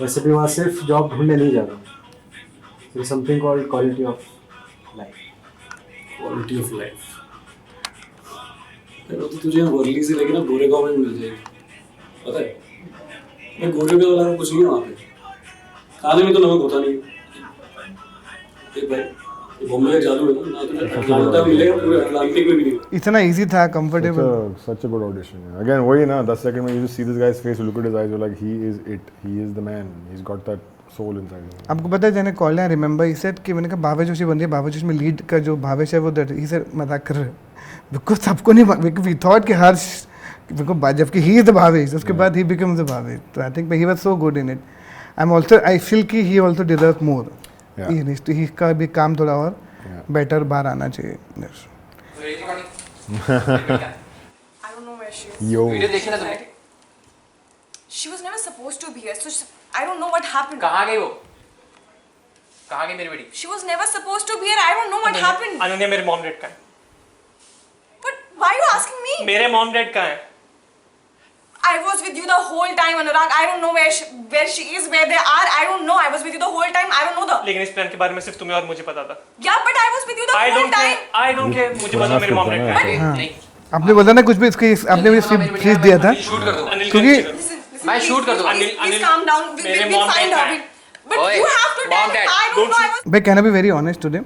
[SPEAKER 8] वैसे भी वहाँ सिर्फ जॉब ढूंढने नहीं जा रहा, something called quality of life.
[SPEAKER 7] Quality of life तो तुझे वर्ली से लेके ना गोरेगांव में मिल जाएगी, पता है? मैं गोरेगांव वाला कुछ नहीं है वहाँ पे, खाने में तो नमक होता नहीं। देख भाई, ये बॉम्बे का जादू है ना, तुझे अटलांटा मिलेगा, पूरे अटलांटिक में भी नहीं।
[SPEAKER 2] इतना इजी था, comfortable.
[SPEAKER 1] Such a good audition. Again, वही ना 10 सेकंड में you just see this guy's face, you look at his eyes, you're like he is it, he is the man, he's got that soul inside him.
[SPEAKER 2] आपको पता है जैसे call है, remember he said कि मैंने कहा भावेश जोशी बन रही है, भावेश जोशी में लीड का जो भावेश है वो दैट ही सेड मजाक कर रहे हैं, बिकॉज सबको नहीं, बिकॉज वी थॉट कि हर्ष, बिकॉज जबकि ही इज द भावेश, उसके बाद ही बिकम्स द भावेश, तो I think he was so good in it. I am also, I feel कि ही आल्सो डिजर्व मोर, ही का भी काम थोड़ा और बेटर बाहर आना चाहिए।
[SPEAKER 3] I don't know where she is.
[SPEAKER 1] Yo.
[SPEAKER 3] She was never supposed to be here, so I don't know what happened.
[SPEAKER 9] कहाँ गई वो? कहाँ गई मेरी बेटी?
[SPEAKER 3] She was never supposed to be here. I don't know what happened.
[SPEAKER 9] Ananya मेरे mom dad का है।
[SPEAKER 3] But why are you asking me?
[SPEAKER 9] मेरे मॉम डैड का है।
[SPEAKER 3] I was with you the whole time, Anurag. I don't know where she is, where they are. I don't know. I was with you the whole time. I don't know the.
[SPEAKER 9] लेकिन इस plan के बारे में सिर्फ तुम्हें और मुझे पता था।
[SPEAKER 3] Yeah, but I was with you the whole time.
[SPEAKER 9] I don't care. मुझे पता मेरे मॉम डैड का है। नहीं।
[SPEAKER 2] आपने बोला ना कुछ भी, इसकी आपने भी फीस दिया था,
[SPEAKER 9] शूट कर दो।
[SPEAKER 2] क्योंकि
[SPEAKER 3] Listen,
[SPEAKER 9] मैं shoot कर दूँ।
[SPEAKER 3] Please calm down.
[SPEAKER 9] मेरे
[SPEAKER 3] We'll
[SPEAKER 9] mom
[SPEAKER 3] find
[SPEAKER 9] dad
[SPEAKER 3] her.
[SPEAKER 9] हैं।
[SPEAKER 3] But
[SPEAKER 9] ओए,
[SPEAKER 3] you have to tell
[SPEAKER 9] mom
[SPEAKER 3] me.
[SPEAKER 9] dad,
[SPEAKER 3] I don't know. I was.
[SPEAKER 2] भाई कहना भी वेरी ऑनेस्ट टुडे,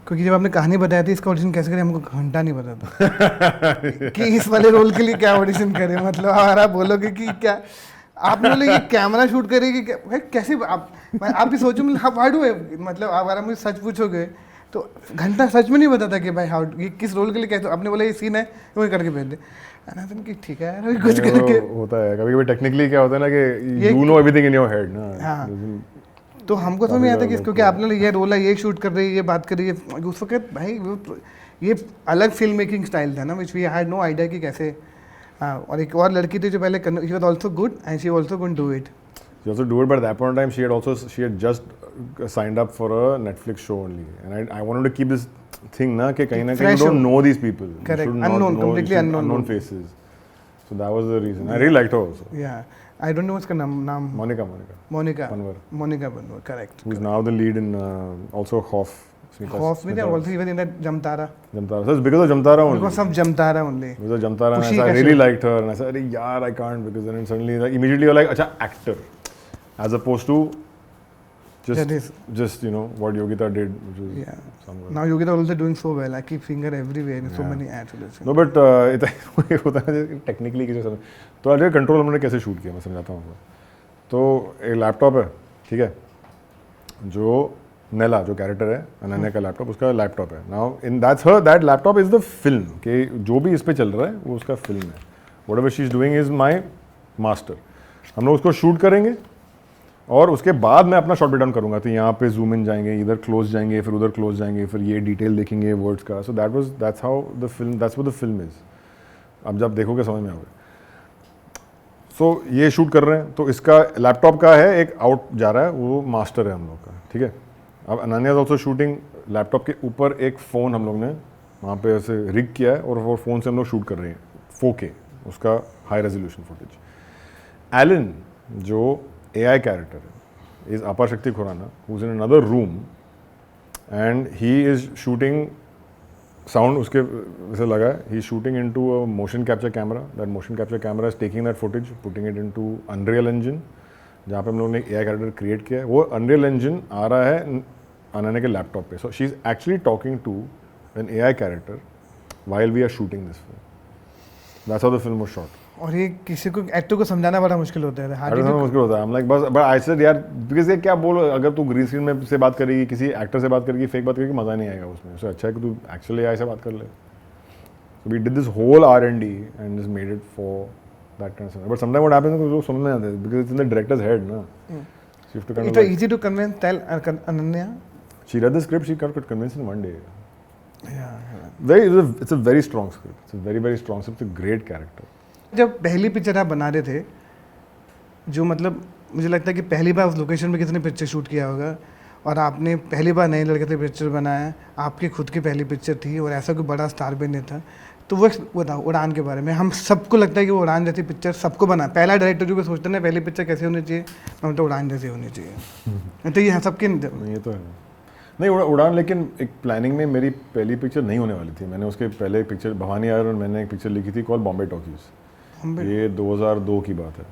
[SPEAKER 2] क्योंकि जब आपने कहानी बताई थी इसका ऑडिशन कैसे करें, हमको घंटा नहीं पता था कि इस वाले रोल के लिए क्या ऑडिशन करें। मतलब अगर आप बोलोगे कि क्या, आपने बोले कि कैमरा शूट करेगी, भाई कैसे आप भी सोचो, हाउ डू, मतलब अगर आप मुझे सच पूछोगे तो घंटा सच में नहीं पता था कि भाई हाउ, ये किस रोल के लिए कैसे, आपने बोला ये सीन है वही करके भेज दे, कि ठीक है यार कुछ करके
[SPEAKER 1] होता है कभी कभी टेक्निकली, क्या होता है ना कि you know everything in your head ना।
[SPEAKER 2] हाँ, तो हमको समझ नहीं आता कि क्योंकि आपने ये रोल है, ये शूट कर रही है, ये बात कर रही है, उस वक्त भाई ये अलग फिल्म मेकिंग स्टाइल था ना, which we had no idea कि कैसे। हाँ, और एक और लड़की थी जो पहले she was also good and she also could do it.
[SPEAKER 1] She also do it, but at that point in time, she had just signed up for a Netflix show only, and I wanted to keep this thing na कि कहीं ना कहीं you don't know these people.
[SPEAKER 2] Correct.
[SPEAKER 1] You should not
[SPEAKER 2] Unknown,
[SPEAKER 1] know,
[SPEAKER 2] completely
[SPEAKER 1] you should-
[SPEAKER 2] unknown.
[SPEAKER 1] unknown faces. So that was the reason. I really liked her also.
[SPEAKER 2] Yeah, I don't know उसका नाम
[SPEAKER 1] Monica
[SPEAKER 2] Monica
[SPEAKER 1] Panwar,
[SPEAKER 2] Panwar, correct.
[SPEAKER 1] who's now the lead in also Khof.
[SPEAKER 2] खौफ में था, also even in that Jamtara,
[SPEAKER 1] Jamtara. So it's because of Jamtara only.
[SPEAKER 2] because of Jamtara only।
[SPEAKER 1] Because of Jamtara, and
[SPEAKER 2] खुशी
[SPEAKER 1] I
[SPEAKER 2] का
[SPEAKER 1] really
[SPEAKER 2] show।
[SPEAKER 1] liked her, and I said, "Arey yaar, I can't," because then suddenly like, immediately you're like, "Acha, actor," as opposed to
[SPEAKER 2] That is-
[SPEAKER 1] just you know what Yogita did, which was
[SPEAKER 2] Yeah.
[SPEAKER 1] somewhere.
[SPEAKER 2] Now Yogita also doing so well. I keep seeing her everywhere in so
[SPEAKER 1] Yeah.
[SPEAKER 2] many ads।
[SPEAKER 1] No but इतना होता है technically किसी समय, तो आज control हमने कैसे shoot किया मैं समझाता हूँ आपको। तो एक लैपटॉप है, ठीक है, जो नेला जो कैरेक्टर है अनन्या का लैपटॉप, उसका लैपटॉप है। Now in that laptop is the film, कि जो भी इस पे चल रहा है वो उसका फिल्म है। What ever she is doing is my master. हम लोग उसको शूट करेंगे और उसके बाद मैं अपना शॉट ब्रेक डाउन करूँगा, तो यहाँ पे जूम इन जाएंगे, इधर क्लोज जाएंगे, फिर उधर क्लोज जाएंगे, फिर ये डिटेल देखेंगे वर्ड्स का। So that's how the film, that's what the film is. अब जब देखोगे समझ में आओगे। सो ये शूट कर रहे हैं, तो इसका लैपटॉप का है एक आउट जा रहा है, वो मास्टर है हम लोग का, ठीक है। अब Ananya is also shooting, laptop के ऊपर एक फ़ोन हम लोग ने वहाँ पे ऐसे रिग किया है, और वो फ़ोन से हम लोग शूट कर रहे हैं 4K, उसका हाई रेजोल्यूशन फुटेज। एलन जो AI कैरेक्टर है इज़ अपार शक्ति Khurana, who is in another room, and he is shooting sound उसके वैसे लगा है, he is shooting into a motion capture camera. That motion capture camera is taking that footage, putting it into Unreal Engine, जहाँ पे हम लोगों ने AI character create किया है। वो अनरियल इंजन आ रहा है अनन्या के लैपटॉप पे। So she is actually talking to an AI character while we are shooting this film. That's how the film was shot.
[SPEAKER 2] और ये किसी को एक्टर को समझाना बड़ा मुश्किल होता है।
[SPEAKER 1] अरे मुश्किल होता है, हम लाइक बस, बट आई सेड यार, बिकॉज ये क्या बोलो, अगर तू ग्रीन स्क्रीन में से बात करेगी, किसी एक्टर से बात करेगी, फेक बात करेगी, मज़ा नहीं आएगा उसमें। उससे अच्छा है कि तू एक्चुअली AI से बात कर ले। So we did this whole R&D and just made it for that kind of scenario. But sometimes what happens is लोग समझ नहीं आते because it's in the director's head ना. So you have to kind
[SPEAKER 2] It
[SPEAKER 1] of
[SPEAKER 2] was
[SPEAKER 1] like,
[SPEAKER 2] easy to convince tell Ananya.
[SPEAKER 1] she read the script, she could convince in one day.
[SPEAKER 2] Yeah.
[SPEAKER 1] It's a very strong script. It's a very very strong script. It's a great character.
[SPEAKER 2] जब पहली picture आप बना रहे थे, जो मतलब मुझे लगता है कि पहली बार उस लोकेशन में किसने पिक्चर शूट किया होगा, और आपने पहली बार नए लड़के से पिक्चर बनाया, आपकी खुद की पहली पिक्चर थी और ऐसा कोई बड़ा स्टार भी नहीं था, तो वो बताओ उड़ान के बारे में. हम सबको लगता है कि वो उड़ान जैसी पिक्चर सबको बना, पहला डायरेक्टर जो भी सोचते हैं ना पहली पिक्चर कैसे होनी चाहिए, मैं तो उड़ान जैसी होनी चाहिए. तो ये सबके
[SPEAKER 1] नहीं, ये तो है नहीं उड़ान. लेकिन एक प्लानिंग में मेरी पहली पिक्चर नहीं होने वाली थी. मैंने उसके पहले एक पिक्चर भवानी आयर और मैंने एक पिक्चर लिखी थी कॉल बॉम्बे टॉकीज़. ये 2002 की बात है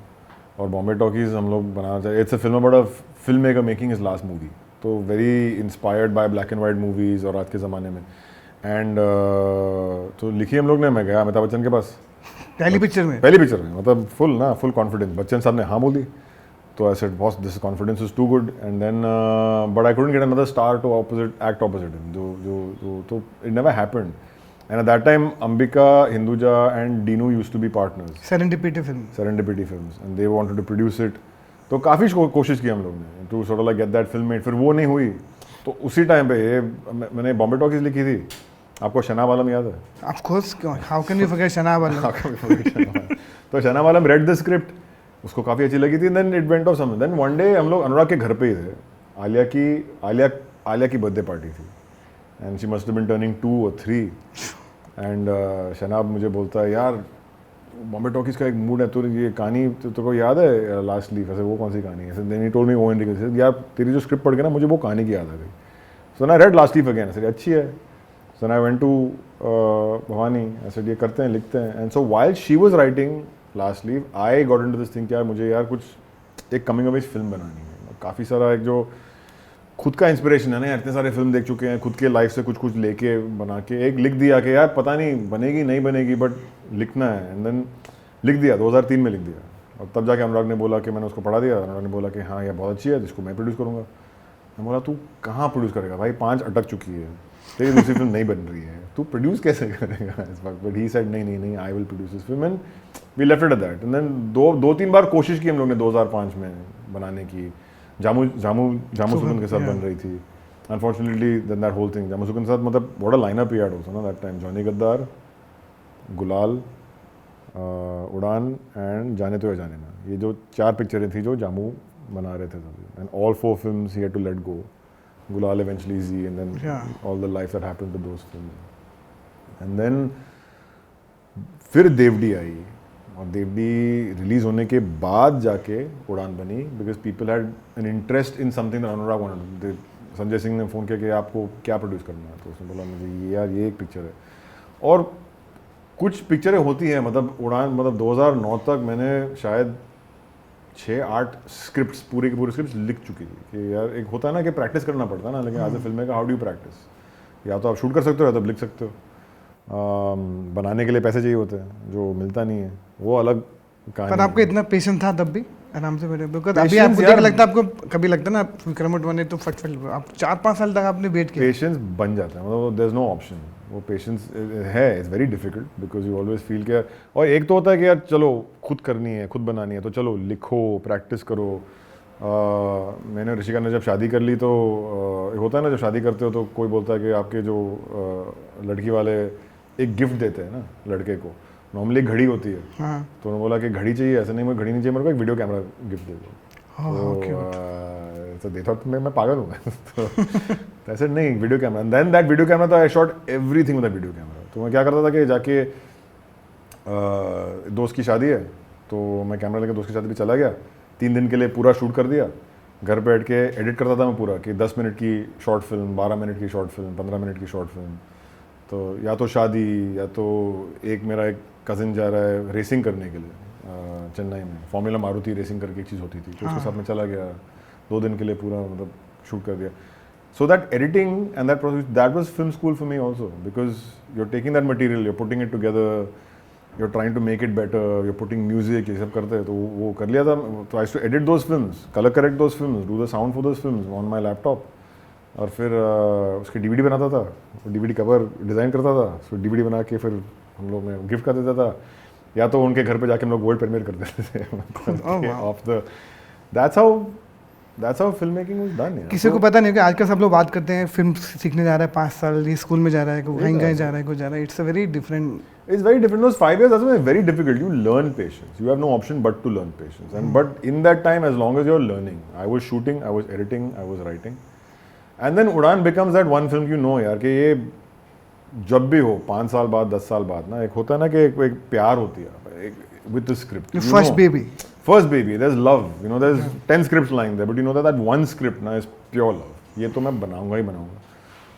[SPEAKER 1] और बॉम्बे टॉकीज़ हम लोग बनाना चाहिए. It's a film about a film maker making his last movie. तो very inspired by black and white movies और आज के ज़माने में. एंड तो लिखी हम लोग ने. मैं गया अमिताभ बच्चन के पास
[SPEAKER 2] पहली पिक्चर में
[SPEAKER 1] मतलब फुल कॉन्फिडेंस. बच्चन साहब ने हाँ बोल दी तो I said boss this confidence is too good. And then but I couldn't get another star to act opposite him. जो तो it never happened. And at that time Ambika, Hinduja and Dinu used to be partners.
[SPEAKER 2] Serendipity Films
[SPEAKER 1] and they wanted to produce it. तो काफ़ी कोशिश की हम लोग ने to sort of like get that film made. फिर वो नहीं हुई. तो उसी टाइम पे ये मैंने बॉम्बे टॉकीज़ लिखी थी. आपको शनाब आलम याद है?
[SPEAKER 2] Of course, how can we forget Shanab Alam.
[SPEAKER 1] तो Shanab Alam read the script, उसको काफ़ी अच्छी लगी थी. Then it went of something. Then one day हम लोग अनुराग के घर पे ही थे. आलिया की बर्थडे पार्टी थी and she must have been turning 2 or 3. And Shanab मुझे बोलता है यार बॉम्बे टॉकीज़ का एक मूड है, तो ये कहानी तो को याद है लास्ट लीफ, ऐसे वो कौन सी कहानी है? ऐसे then he told me oh and यार तेरी जो स्क्रिप्ट पढ़ के ना मुझे वो कहानी की याद आ गई. सो ना रेड लास्ट लीफ अगेन. ऐसे अच्छी है. सो आई वेंट टू भवानी. ऐसे ये करते हैं, लिखते हैं. And so while she was writing last leave I got into this thing. यार मुझे यार कुछ एक कमिंग ऑफ एज फिल्म बनानी है. काफ़ी सारा एक जो खुद का इंस्पिरेशन है ना यार, इतने सारे फिल्म देख चुके हैं, खुद के लाइफ से कुछ लेके बना के एक लिख दिया कि यार पता नहीं बनेगी नहीं बनेगी बट लिखना है. एंड देन लिख दिया. 2003 में लिख दिया. और तब जाके अनुराग ने बोला कि मैंने उसको पढ़ा दिया. अनुराग ने बोला कि हाँ यार बहुत अच्छी है, जिसको मैं प्रोड्यूस करूँगा. मैं बोला तू कहाँ प्रोड्यूस करेगा भाई, 5 अटक चुकी है, तेरी दूसरी फिल्म नहीं बन रही है, तू प्रोड्यूस कैसे करेगा इस वक्त. बट ही सेड नहीं I will produce this film. And we left it at that. And then 2-3 बार कोशिश की हम लोग ने 2005 में बनाने की. जामू सुगंध के साथ बन रही थी. Unfortunately then that whole thing Jamu Sugandh के साथ मतलब what a lineup he had also ना दैट टाइम. जॉनी गद्दार, गुलाल, उड़ान एंड जाने तो या जाने ना. ये जो 4 पिक्चरें थी जो जामू बना रहे थे तभी. And all 4 films he had to let go. Gulal eventually Z and then all the life that happened to those films. And then फिर देवडी आई और देवडी रिलीज होने के बाद जाके उड़ान बनी because people had an interest in something that Anurag wanted. Sanjay Singh ने phone किया कि आपको क्या प्रोड्यूस करना है. तो उसने बोला मुझे यार ये एक पिक्चर है. और कुछ पिक्चरें होती हैं मतलब उड़ान मतलब 2009 तक मैंने शायद 6-8 स्क्रिप्ट्स पूरे के पूरे स्क्रिप्ट्स लिख चुकी थी. कि यार एक होता है ना कि प्रैक्टिस करना पड़ता है ना. लेकिन as a filmmaker how do you practise? या तो आप शूट कर सकते हो या तो आप लिख सकते हो. बनाने के लिए पैसे चाहिए होते हैं जो मिलता नहीं है, वो अलग कहानी.
[SPEAKER 2] पर आपको इतना पेशेंस था तब भी आराम से बैठे? बिकॉज अभी
[SPEAKER 1] Patience
[SPEAKER 2] आपको
[SPEAKER 1] यार-
[SPEAKER 2] देख लगता है, आपको कभी लगता है ना विक्रम बने तो फट आप 4-5 साल तक आपने वेट किया.
[SPEAKER 1] पेशेंस बन जाता है मतलब देयर इज नो ऑप्शन. वो पेशेंस है. It's very difficult because you always feel के. और एक तो होता है कि यार चलो खुद करनी है, खुद बनानी है, तो चलो लिखो, प्रैक्टिस करो. मैंने ऋषिका ने जब शादी कर ली तो एक होता है ना जब शादी करते हो तो कोई बोलता है कि आपके जो लड़की वाले एक गिफ्ट देते हैं ना लड़के को. नॉर्मली घड़ी होती है.
[SPEAKER 2] हाँ.
[SPEAKER 1] तो उन्होंने बोला कि घड़ी चाहिए. ऐसे नहीं, मुझे घड़ी नहीं चाहिए, मेरे को एक वीडियो कैमरा गिफ्ट दे दो. तो देता तो मैं पागल हूँ. तो ऐसे नहीं, video camera. Then that video camera था I shot everything with that video camera. तो मैं क्या करता था कि जाके दोस्त की शादी है तो मैं कैमरा लेकर दोस्त की शादी पे चला गया. 3 दिन के लिए पूरा शूट कर दिया. घर पे बैठ के एडिट करता था मैं पूरा कि 10 मिनट की शॉर्ट फिल्म, 12 मिनट की शॉर्ट फिल्म, 15 मिनट की शॉर्ट फिल्म. तो या तो शादी या तो एक मेरा एक कज़न जा रहा है रेसिंग करने के लिए चेन्नई में. फॉर्मूला मारुति रेसिंग करके एक चीज़ होती थी तो उसके साथ में चला गया. 2 दिन के लिए पूरा मतलब शूट कर दिया. So that editing and that process that was film school for me also because you are taking that material, you are putting it together, you are trying to make it better, you are putting music, ये सब करते हैं. तो वो कर लिया था. तो I to edit those films, colour correct those films, do the sound for those films on my laptop. और फिर उसकी डीवीडी बनाता था, डीवीडी कवर डिज़ाइन करता था, उसको डीवीडी बना के फिर हम लोग मैं गिफ्ट कर देता था. या तो उनके घर पे जाके हम लोग वर्ल्ड प्रीमियर कर देते थे
[SPEAKER 2] Oh, wow.
[SPEAKER 1] Of the that's how film making was done.
[SPEAKER 2] किसी को पता नहीं कि आजकल सब लोग बात करते हैं फिल्म सीखने जा रहा है 5 साल, ये स्कूल में जा रहा है, कोई कहीं जा रहा है, कोई जा रहा है। It's a very different,
[SPEAKER 1] It's very different. Those 5 years are very difficult. You learn patience. You have no option but to learn patience. And but in that time, as long as you're learning, I was shooting, I was editing, I was writing, and then Udaan becomes that one film you know यार कि ये जब भी हो 5 साल बाद 10 साल बाद ना एक होता है ना कि एक प्यार होती है with the script.
[SPEAKER 2] First baby.
[SPEAKER 1] First baby, there's love. You know, there's 10 scripts lying there, but you know that one script ना is pure love. ये तो मैं बनाऊंगा ही बनाऊंगा।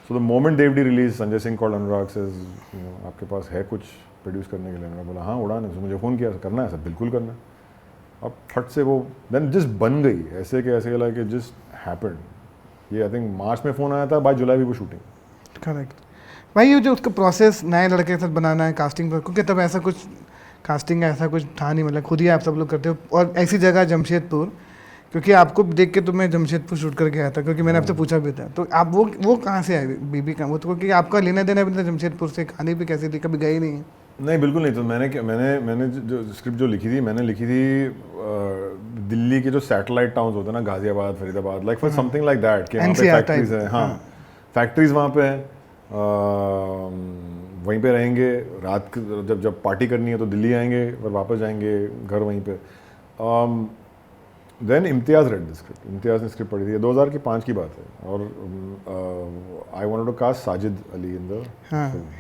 [SPEAKER 1] So the moment Devdi released, Sanjay Singh called Anurag, says, you know, आपके पास है कुछ produce करने के लिए? मैंने बोला हाँ उड़ान है। मुझे फ़ोन किया, करना है सर, बिल्कुल करना है। अब फट से वो देन जस्ट बन गई, ऐसे के ऐसे लाइक इट जस्ट हैपेंड। ये आई थिंक मार्च में फ़ोन आया था, बाय जुलाई भी वो शूटिंग।
[SPEAKER 2] करेक्ट भाई। ये जो उसका प्रोसेस नए लड़के के साथ बनाना है कास्टिंग पर, क्योंकि तब ऐसा कुछ कास्टिंग का ऐसा कुछ था नहीं, मतलब खुद ही आप सब लोग करते हो। और ऐसी जगह जमशेदपुर, क्योंकि आपको देख के तो मैं जमशेदपुर शूट करके आया था, क्योंकि मैंने आपसे पूछा भी था। तो आप वो कहाँ से आए बीबी का? वो तो क्योंकि आपका लेना देना भी था जमशेदपुर से, खाने भी कैसी थी, कभी गए नहीं?
[SPEAKER 1] नहीं बिल्कुल नहीं। तो मैंने जो स्क्रिप्ट जो लिखी थी, मैंने लिखी थी दिल्ली के जो सैटेलाइट टाउन्स होते हैं ना, Ghaziabad, Faridabad, like for something like that, कि वहाँ पे फैक्ट्रीज है। हाँ, फैक्ट्रीज वहाँ पे हैं, वहीं पे रहेंगे। रात जब पार्टी करनी है तो दिल्ली आएंगे और वापस जाएंगे घर वहीं पे। Then Imtiaz read the script. Imtiaz ने स्क्रिप्ट पढ़ी थी, 2005 की बात है। और I wanted to cast Sajid Ali in the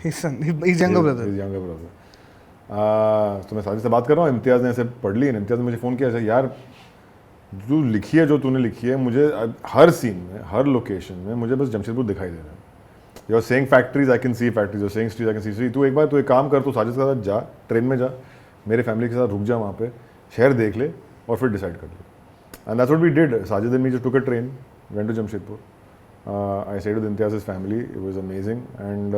[SPEAKER 2] his younger brother.
[SPEAKER 1] तो मैं साजिद से बात कर रहा हूँ, इम्तियाज़ ने ऐसे पढ़ ली। इम्तियाज़ ने मुझे फ़ोन किया, ऐसे यार जो लिखी है, जो तूने लिखी है, मुझे हर सीन में, हर लोकेशन में मुझे बस जमशेदपुर दिखाई दे रहा है। You are saying factories, I can see factories, you are saying street, I can see street. तू एक बार एक काम कर, तू साजिद के साथ जा, ट्रेन में जा, मेरे फैमिली के साथ रुक जा वहाँ पे, शहर देख ले और फिर डिसाइड कर ले। And that's what we did. Sajid and me just took a train, went to Jamshedpur. I stayed with Imtiaz's family. It was amazing, and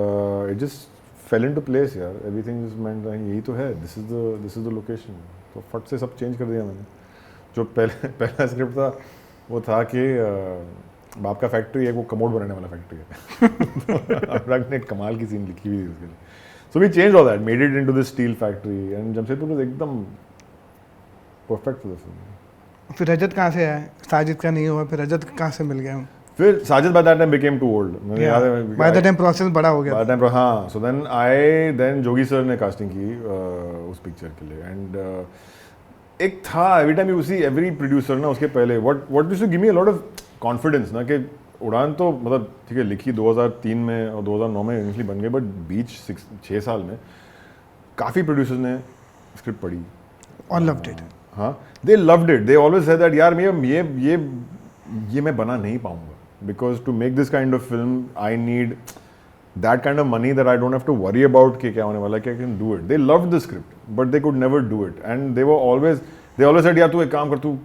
[SPEAKER 1] it just fell into place. यार, everything just meant यही तो है. This is the location. तो फट से सब change कर दिया मैंने। जो पहला स्क्रिप्ट था वो था कि बाप का फैक्ट्री है, वो कमोड बनाने वाला फैक्ट्री है। अनुराग ने कमाल की सीन लिखी हुई थी उसके लिए। So we changed all that, made it into this steel factory, and Jamshedpur was एकदम perfect for the film.
[SPEAKER 2] फिर रजत कहाँ से आया? साजिद का नहीं हुआ, फिर रजत कहाँ से मिल गया?
[SPEAKER 1] फिर Sajid by that time became too old.
[SPEAKER 2] By that time process बड़ा हो गया।
[SPEAKER 1] By that time, हाँ। So then जोगी सर ने कास्टिंग की उस पिक्चर के लिए, एंड एक था every time you see every producer ना, उसके पहले what used to give me a lot of confidence ना, कि उड़ान तो मतलब ठीक है लिखी 2003 में और 2009 में इनिशियली बन गई, बट बीच 6 साल में काफ़ी प्रोड्यूसर्स ने स्क्रिप्ट पढ़ी
[SPEAKER 2] और लव्ड इट।
[SPEAKER 1] हाँ, they loved it. They always said that यार ये मैं बना नहीं पाऊंगा, because to make this kind of film I need that kind of money that I don't have to worry about कि क्या होने वाला है, कि I can do it. They loved the script but they could never do it, and they always said यार तू एक काम कर, तू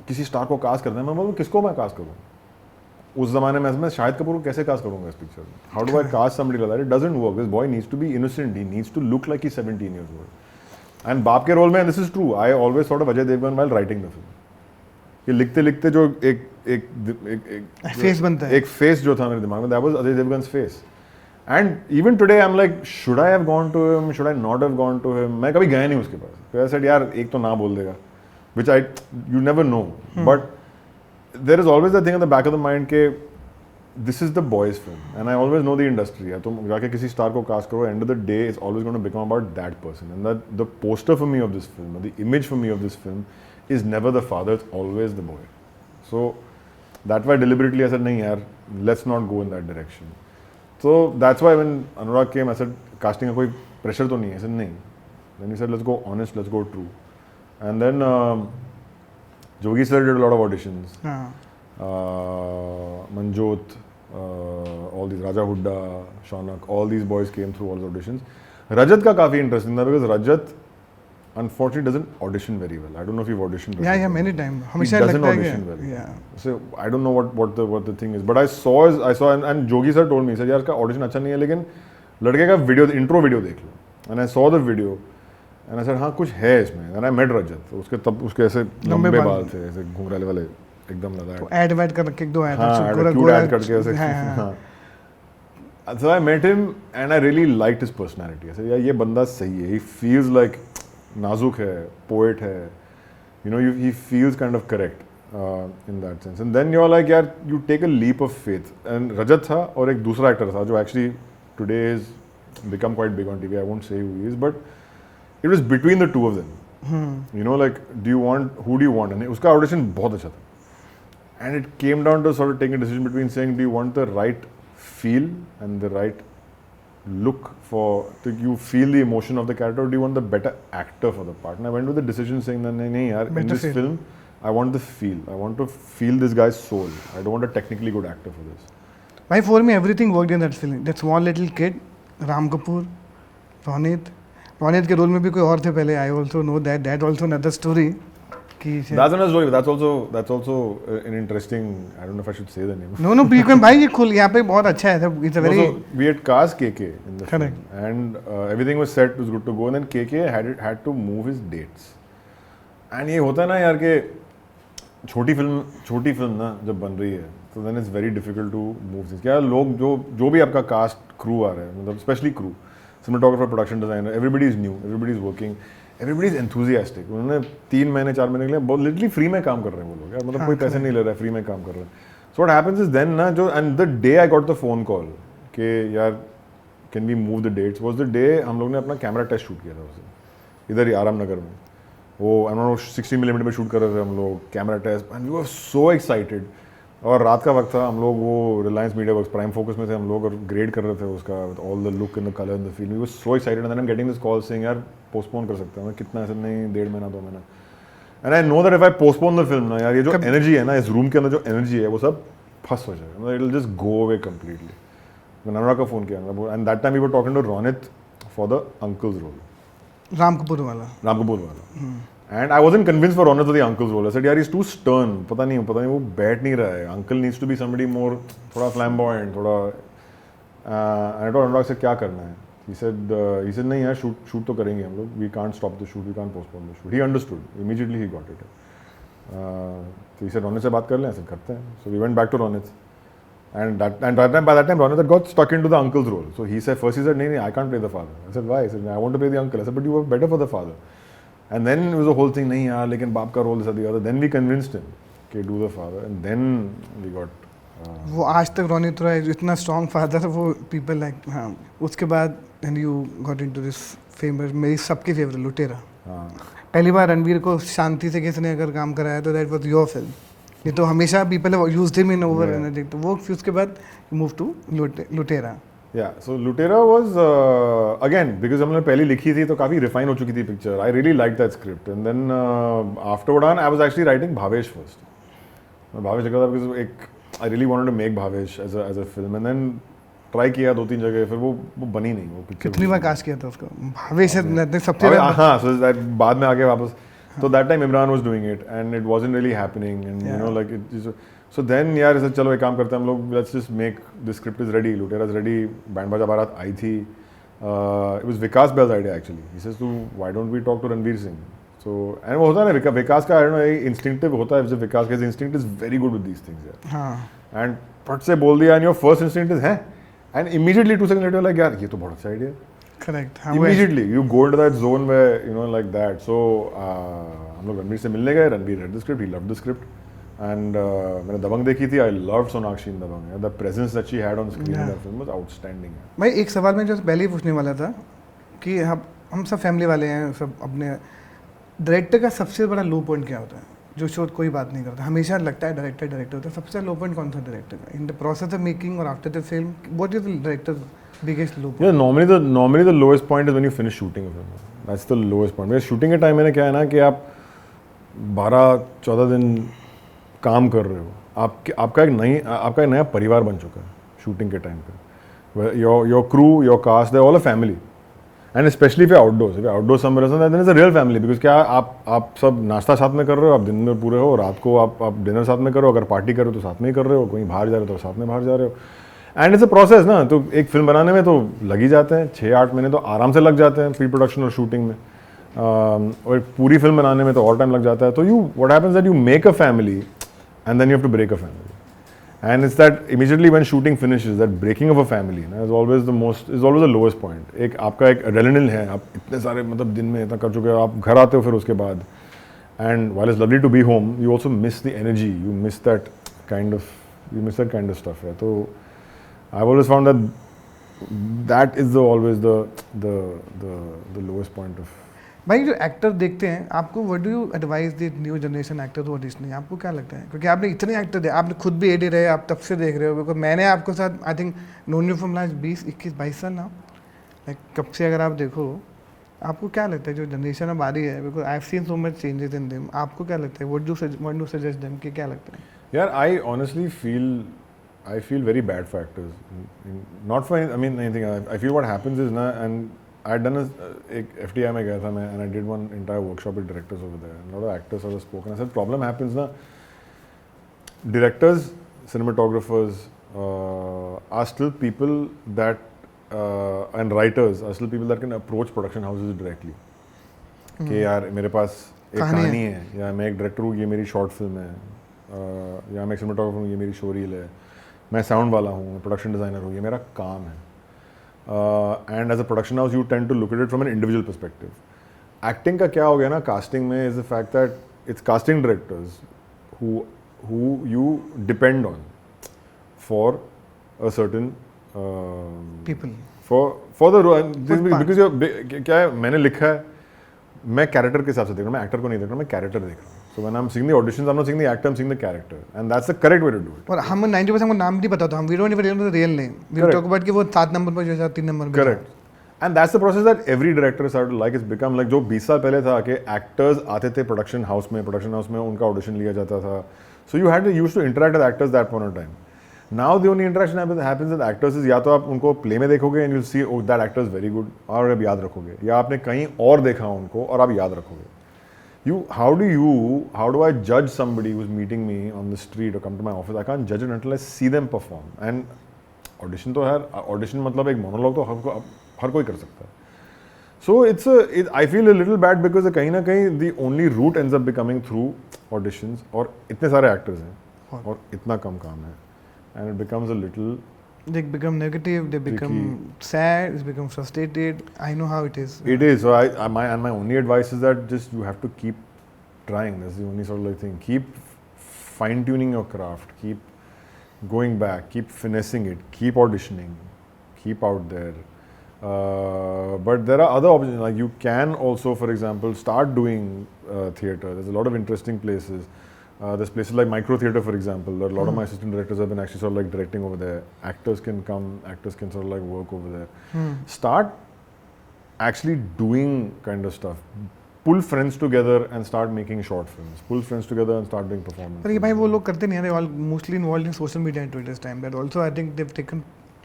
[SPEAKER 1] किसी स्टार को कास्ट करना है। मैं बोलूँ किसको मैं कास्ट करूँ? उस जमाने में मैं शाहिद कपूर को कैसे कास्ट करूँगा इस पिक्चर में? How do I cast somebody like that? It doesn't work. This boy needs to be innocent, he needs to look like he 17 years old. And बाप के रोल में, this is true, I always thought of Ajay Devgn while writing the film, कि लिखते लिखते जो एक
[SPEAKER 2] face बनता है,
[SPEAKER 1] एक फेस जो था मेरे दिमाग में, that was Ajay Devgan's face. And even today I am like, should I have gone to him, should I not have gone to him? मैं कभी गया नहीं उसके पास, तो आई सेड यार एक तो ना बोल देगा, which you never know, but there is always the thing in the back of the mind के this is the boys film, and I always know the industry है। तुम जाके किसी स्टार को कास्ट करो, end of the day is always going to become about that person, and the poster for me of this film, the image for me of this film is never the father, it's always the boy. So that why deliberately I said नहीं यार, let's not go in that direction. So that's why when Anurag came, I said casting का कोई pressure तो नहीं है। I said नहीं। Then he said let's go honest, let's go true. And then Jogi sir did a lot of auditions. Manjot, all these Raja Hudda, Shaunak, all these boys came through all the auditions. Rajat का काफी interesting था because Rajat unfortunately doesn't audition very well. I don't know if you've auditioned.
[SPEAKER 2] Yeah, many times.
[SPEAKER 1] He doesn't audition well.
[SPEAKER 2] Yeah.
[SPEAKER 1] So I don't know what the thing is, but I saw and Jogi sir told me, sir यार इसका audition अच्छा नहीं है, लेकिन लड़के का video intro video देख लो. And I saw the video and I said हाँ कुछ है इसमें. And I met Rajat. उसके ऐसे लंबे बाल थे, ऐसे घुंघराले वाले एकदम लगा।
[SPEAKER 2] तो ऐड वैड करके एक दो ऐड,
[SPEAKER 1] हाँ, cute ऐड करके ऐसे। हाँ। So I met him and I really liked his personality. I said यार ये बंदा सही है. He feels like नाजुक है, पोएट है, you know, he feels kind of correct in that sense. And then you're like, यार, you take a leap of faith. And Rajat था और एक दूसरा एक्टर था जो actually today is become quite big on TV. I won't say who he is, but it was between the two of them. You know, like, who do you want? And उसका audition बहुत अच्छा था. And it came down to sort of taking a decision between saying, do you want the right feel and the right look you feel the emotion of the character, or do you want the better actor for the part? And I went with the decision saying that nahi yaar, in this film I want the feel. I want to feel this guy's soul. I don't want a technically good actor for this.
[SPEAKER 2] Why for me everything worked in that film. That small little kid, Ram Kapoor, Ronit के role में भी कोई और थे पहले. I also know that also another story.
[SPEAKER 1] That's another story. That's also an interesting. I don't know if I should say the name.
[SPEAKER 2] No, you can भाई ये खुल यहाँ पे बहुत अच्छा है. It's a very.
[SPEAKER 1] Also, we had cast KK in the
[SPEAKER 2] Correct.
[SPEAKER 1] film, and everything was set, was good to go, and then KK had to move his dates. And ये होता है ना यार कि छोटी फिल्म ना जब बन रही है, तो then it's very difficult to move things. क्या लोग जो भी आपका cast crew आ रहा है, मतलब especially crew, cinematographer, production designer, everybody is new, everybody is working. Everybody is enthusiastic. उन्होंने 3 महीने 4 महीने के लिए बहुत लिटरली फ्री में काम कर रहे हैं वो लोग यार, मतलब कोई पैसे नहीं ले रहा है, फ्री में काम कर रहे हैं. So what happens is then ना जो and the day I got the phone call कि यार can we move the dates was the day हम लोग ने अपना कैमरा टेस्ट शूट किया था उसे इधर ही आराम नगर में. वो I don't know 16mm में शूट कर रहे थे हम लोग camera test, and we were so excited. और रात का वक्त था, हम लोग वो Reliance media works prime focus में थे हम लोग और ग्रेड कर रहे थे उसका all the look in the colour in the feel. We were so excited and I am getting this call saying यार पोस्टपोन कर सकते हैं. मैं कितना ऐसा नहीं 1.5 महीना 2 महीना. And I know that if I postpone the film ना यार, ये जो एनर्जी है ना इस रूम के अंदर, जो एनर्जी है वो सब फंस हो जाएगा. It will just go away completely. मैंने अनुराग का फ़ोन किया and that time we were talking to Ronit for the uncle's role.
[SPEAKER 2] Ram Kapoor वाला.
[SPEAKER 1] And I wasn't convinced for Ronit for the uncle's role. I said, यार, he's too stern. पता नहीं वो बैठ नहीं रहा है. Uncle needs to be somebody more, थोड़ा flamboyant, थोड़ा. And I told Anurag से क्या करना है. He said नहीं यार, shoot तो करेंगे हम लोग. We can't stop the shoot. We can't postpone the shoot. He understood. Immediately he got it. So he said, Ronit से बात कर लें. I said, करते हैं. So we went back to Ronit. And by that time Ronit had got stuck into the uncle's role. So he said, नहीं, I can't play the father. I said, why? He said, I want to play the uncle. I said, but you were better for the father. And then it was a whole thing, नहीं यार, लेकिन बाप का role is the other. Then we convinced him कि do the father, and then we got.
[SPEAKER 2] वो आज तक रोनित रॉय इतना स्ट्रॉन्ग फादर, वो पीपल लाइक. हाँ, उसके बाद and you got into this famous, मेरी सबकी फेवरेट लुटेरा. पहली बार रणवीर को शांति से किसी ने अगर काम कराया तो दैट वाज योर फिल्म. ये तो हमेशा people have used him in over energy. तो वो उसके बाद मूव टू लुटेरा.
[SPEAKER 1] Yeah, so Lutera was again because हमने पहले लिखी थी तो काफ़ी रिफाइन हो चुकी थी picture. I really liked that script, and then afterward on I was actually writing Bhavesh first. Bhavesh लिखा था because I really wanted to make Bhavesh as a film, and then try किया 2-3 जगह, फिर वो बनी नहीं वो पिक्चर.
[SPEAKER 2] कितनी बार कास्ट किया था उसको भावेश सबसे.
[SPEAKER 1] हाँ, so that बाद में आगे वापस. So that time Imran was doing it, and it wasn't really happening, and you know like it. So then यार ऐसा चलो एक काम करते हैं हम लोग, let's just make the script is ready, Lutera is ready, band बाजा बारात आई थी. It was Vikas Bell's idea actually. He says, why don't we talk to Ranveer Singh? So and वो होता है ना Vikas का I don't know instinctive होता है. जब Vikas का instinct is very good with these things यार. हाँ. And फट से बोल दिया and your first instinct is है, and immediately 2 seconds later you're like यार ये तो बहुत अच्छा idea.
[SPEAKER 2] Correct.
[SPEAKER 1] Immediately you go into that zone where you know like that. So हम लोग रणवीर से मिलने गए. Ranveer read the script, he loved the script. And मैंने दबंग देखी थी. I loved Sonakshi in Dabangg. The presence that she had on screen in that film was outstanding.
[SPEAKER 2] भाई एक सवाल मैं जो पहले ही पूछने वाला था कि हम सब फैमिली वाले हैं, सब अपने. डायरेक्टर का सबसे बड़ा लो पॉइंट क्या होता है जो शो कोई बात नहीं करता? हमेशा लगता है डायरेक्टर होता है. सबसे लो पॉइंट कौन सा डायरेक्टर का in the process of making और after the film? What is the director biggest low point?
[SPEAKER 1] Normally the lowest point is when you finish shooting a film. That's the lowest point. मेरे shooting के time में क्या है ना कि आप 12-14 दिन काम कर रहे हो. आपका एक नया परिवार बन चुका है शूटिंग के टाइम पे. Your crew, your cast, they all a family. And specially if outdoor somewhere then is a real family. Because क्या आप सब नाश्ता साथ में कर रहे हो, आप दिन में पूरे हो, रात को आप डिनर साथ में कर रहे हो, अगर पार्टी कर रहे हो तो साथ में ही कर रहे हो, कहीं बाहर जा रहे हो तो साथ में बाहर जा रहे हो. एंड इट्स अ प्रोसेस ना. तो एक फिल्म बनाने में तो लग ही जाते हैं 6-8 महीने तो आराम से लग जाते हैं प्री प्रोडक्शन और शूटिंग में. और पूरी फिल्म बनाने में तो और टाइम लग जाता है. तो what happens that you make a family and then you have to break a family. And it's that immediately when shooting finishes, that breaking of a family is always the lowest point. एक आपका एक adrenaline है, आप इतने सारे मतलब दिन में इतना कर चुके हो, आप घर आते हो फिर उसके बाद, and while it's lovely to be home, you also miss the energy, you miss that kind of stuff. Yeah. So I've always found that is always the lowest point of.
[SPEAKER 2] भाई जो एक्टर देखते हैं आपको, what do you advice the new generation actor to auditioning? आपको क्या लगता है, क्योंकि आपने इतने एक्टर दे, आपने खुद भी एडी रहे, आप तब से देख रहे हो, बिकॉज मैंने आपके साथ I think known you from last 20-21-22 साल ना, लाइक कब से अगर आप देखो, आपको क्या लगता है जो जनरेशन अब आ रही है, because I have seen so much changes in them, आपको क्या लगता है, व्हाट डू सजेस्ट देम, कि क्या लगता है?
[SPEAKER 1] यार I honestly feel very bad for actors, not for anything. I feel what happens is ना, and I had done एक FTI में गया था मैं, and I did one entire workshop with directors over there. A lot of actors have spoken. I said problem happens ना, directors, cinematographers are still people that and writers are still people that can approach production houses directly. कि यार मेरे पास एक कहानी है, या मैं एक डायरेक्टर हूँ, ये मेरी शॉर्ट फिल्म है, या मैं एक सिनेमाटोग्राफर हूँ, ये मेरी शो रील है, मैं साउंड वाला हूँ, प्रोडक्शन डिज़ाइनर हूँ, ये मेरा काम है. And as a production house, you tend to look at it from an individual perspective. Acting का क्या हो गया ना, casting में is the fact that it's casting directors who you depend on for a certain
[SPEAKER 2] people
[SPEAKER 1] for the role. Because क्या है, मैंने लिखा है, मैं कैरेक्टर के हिसाब से देख रहा हूँ, मैं एक्टर को नहीं देख रहा हूँ, मैं कैरेक्टर देख रहा हूँ. So when I'm seeing the auditions, I'm not seeing the actor, I'm seeing the character, and that's the correct way to do it.
[SPEAKER 2] और हम 90% को नाम नहीं पता था, हम we don't even remember the real name. We talk about कि वो 7 नंबर पर जो है 3 नंबर पे.
[SPEAKER 1] Correct. And that's the process that every director has started to like. It's become like जो 20 साल पहले था कि actors आते थे production house में उनका audition लिया जाता था. So you used to interact with actors that point of time. Now the only interaction happens with actors is या तो आप उनको play में देखोगे and you'll see oh that actor is very good और आप याद रखोगे, या आपने कहीं और देखा उनको और आप याद रखोगे. How do I judge somebody who's meeting me on the street or come to my office? I can't judge it until I see them perform. And audition तो है, audition मतलब एक monologue तो हर कोई कर सकता है. So I feel a little bad because कहीं ना कहीं the only route ends up becoming through auditions, और इतने सारे actors हैं और इतना कम काम है, and it becomes a little.
[SPEAKER 2] They become negative, they become sad, they become frustrated. I know how it is.
[SPEAKER 1] It is. So my only advice is that just you have to keep trying. That's the only sort of like thing. Keep fine tuning your craft. Keep going back. Keep finessing it. Keep auditioning. Keep out there. But there are other options. Like you can also, for example, start doing theatre. There's a lot of interesting places. There's places like Micro Theatre, for example. A lot of my assistant directors have been actually sort of like directing over there. Actors can come, actors can sort of like work over there. Start actually doing kind of stuff. Pull friends together and start making short films. Pull friends together and start doing performances.
[SPEAKER 2] पर ये भाई वो लोग करते नहीं हैं. They all mostly involved in social media and Twitter's time. That also I think they've taken,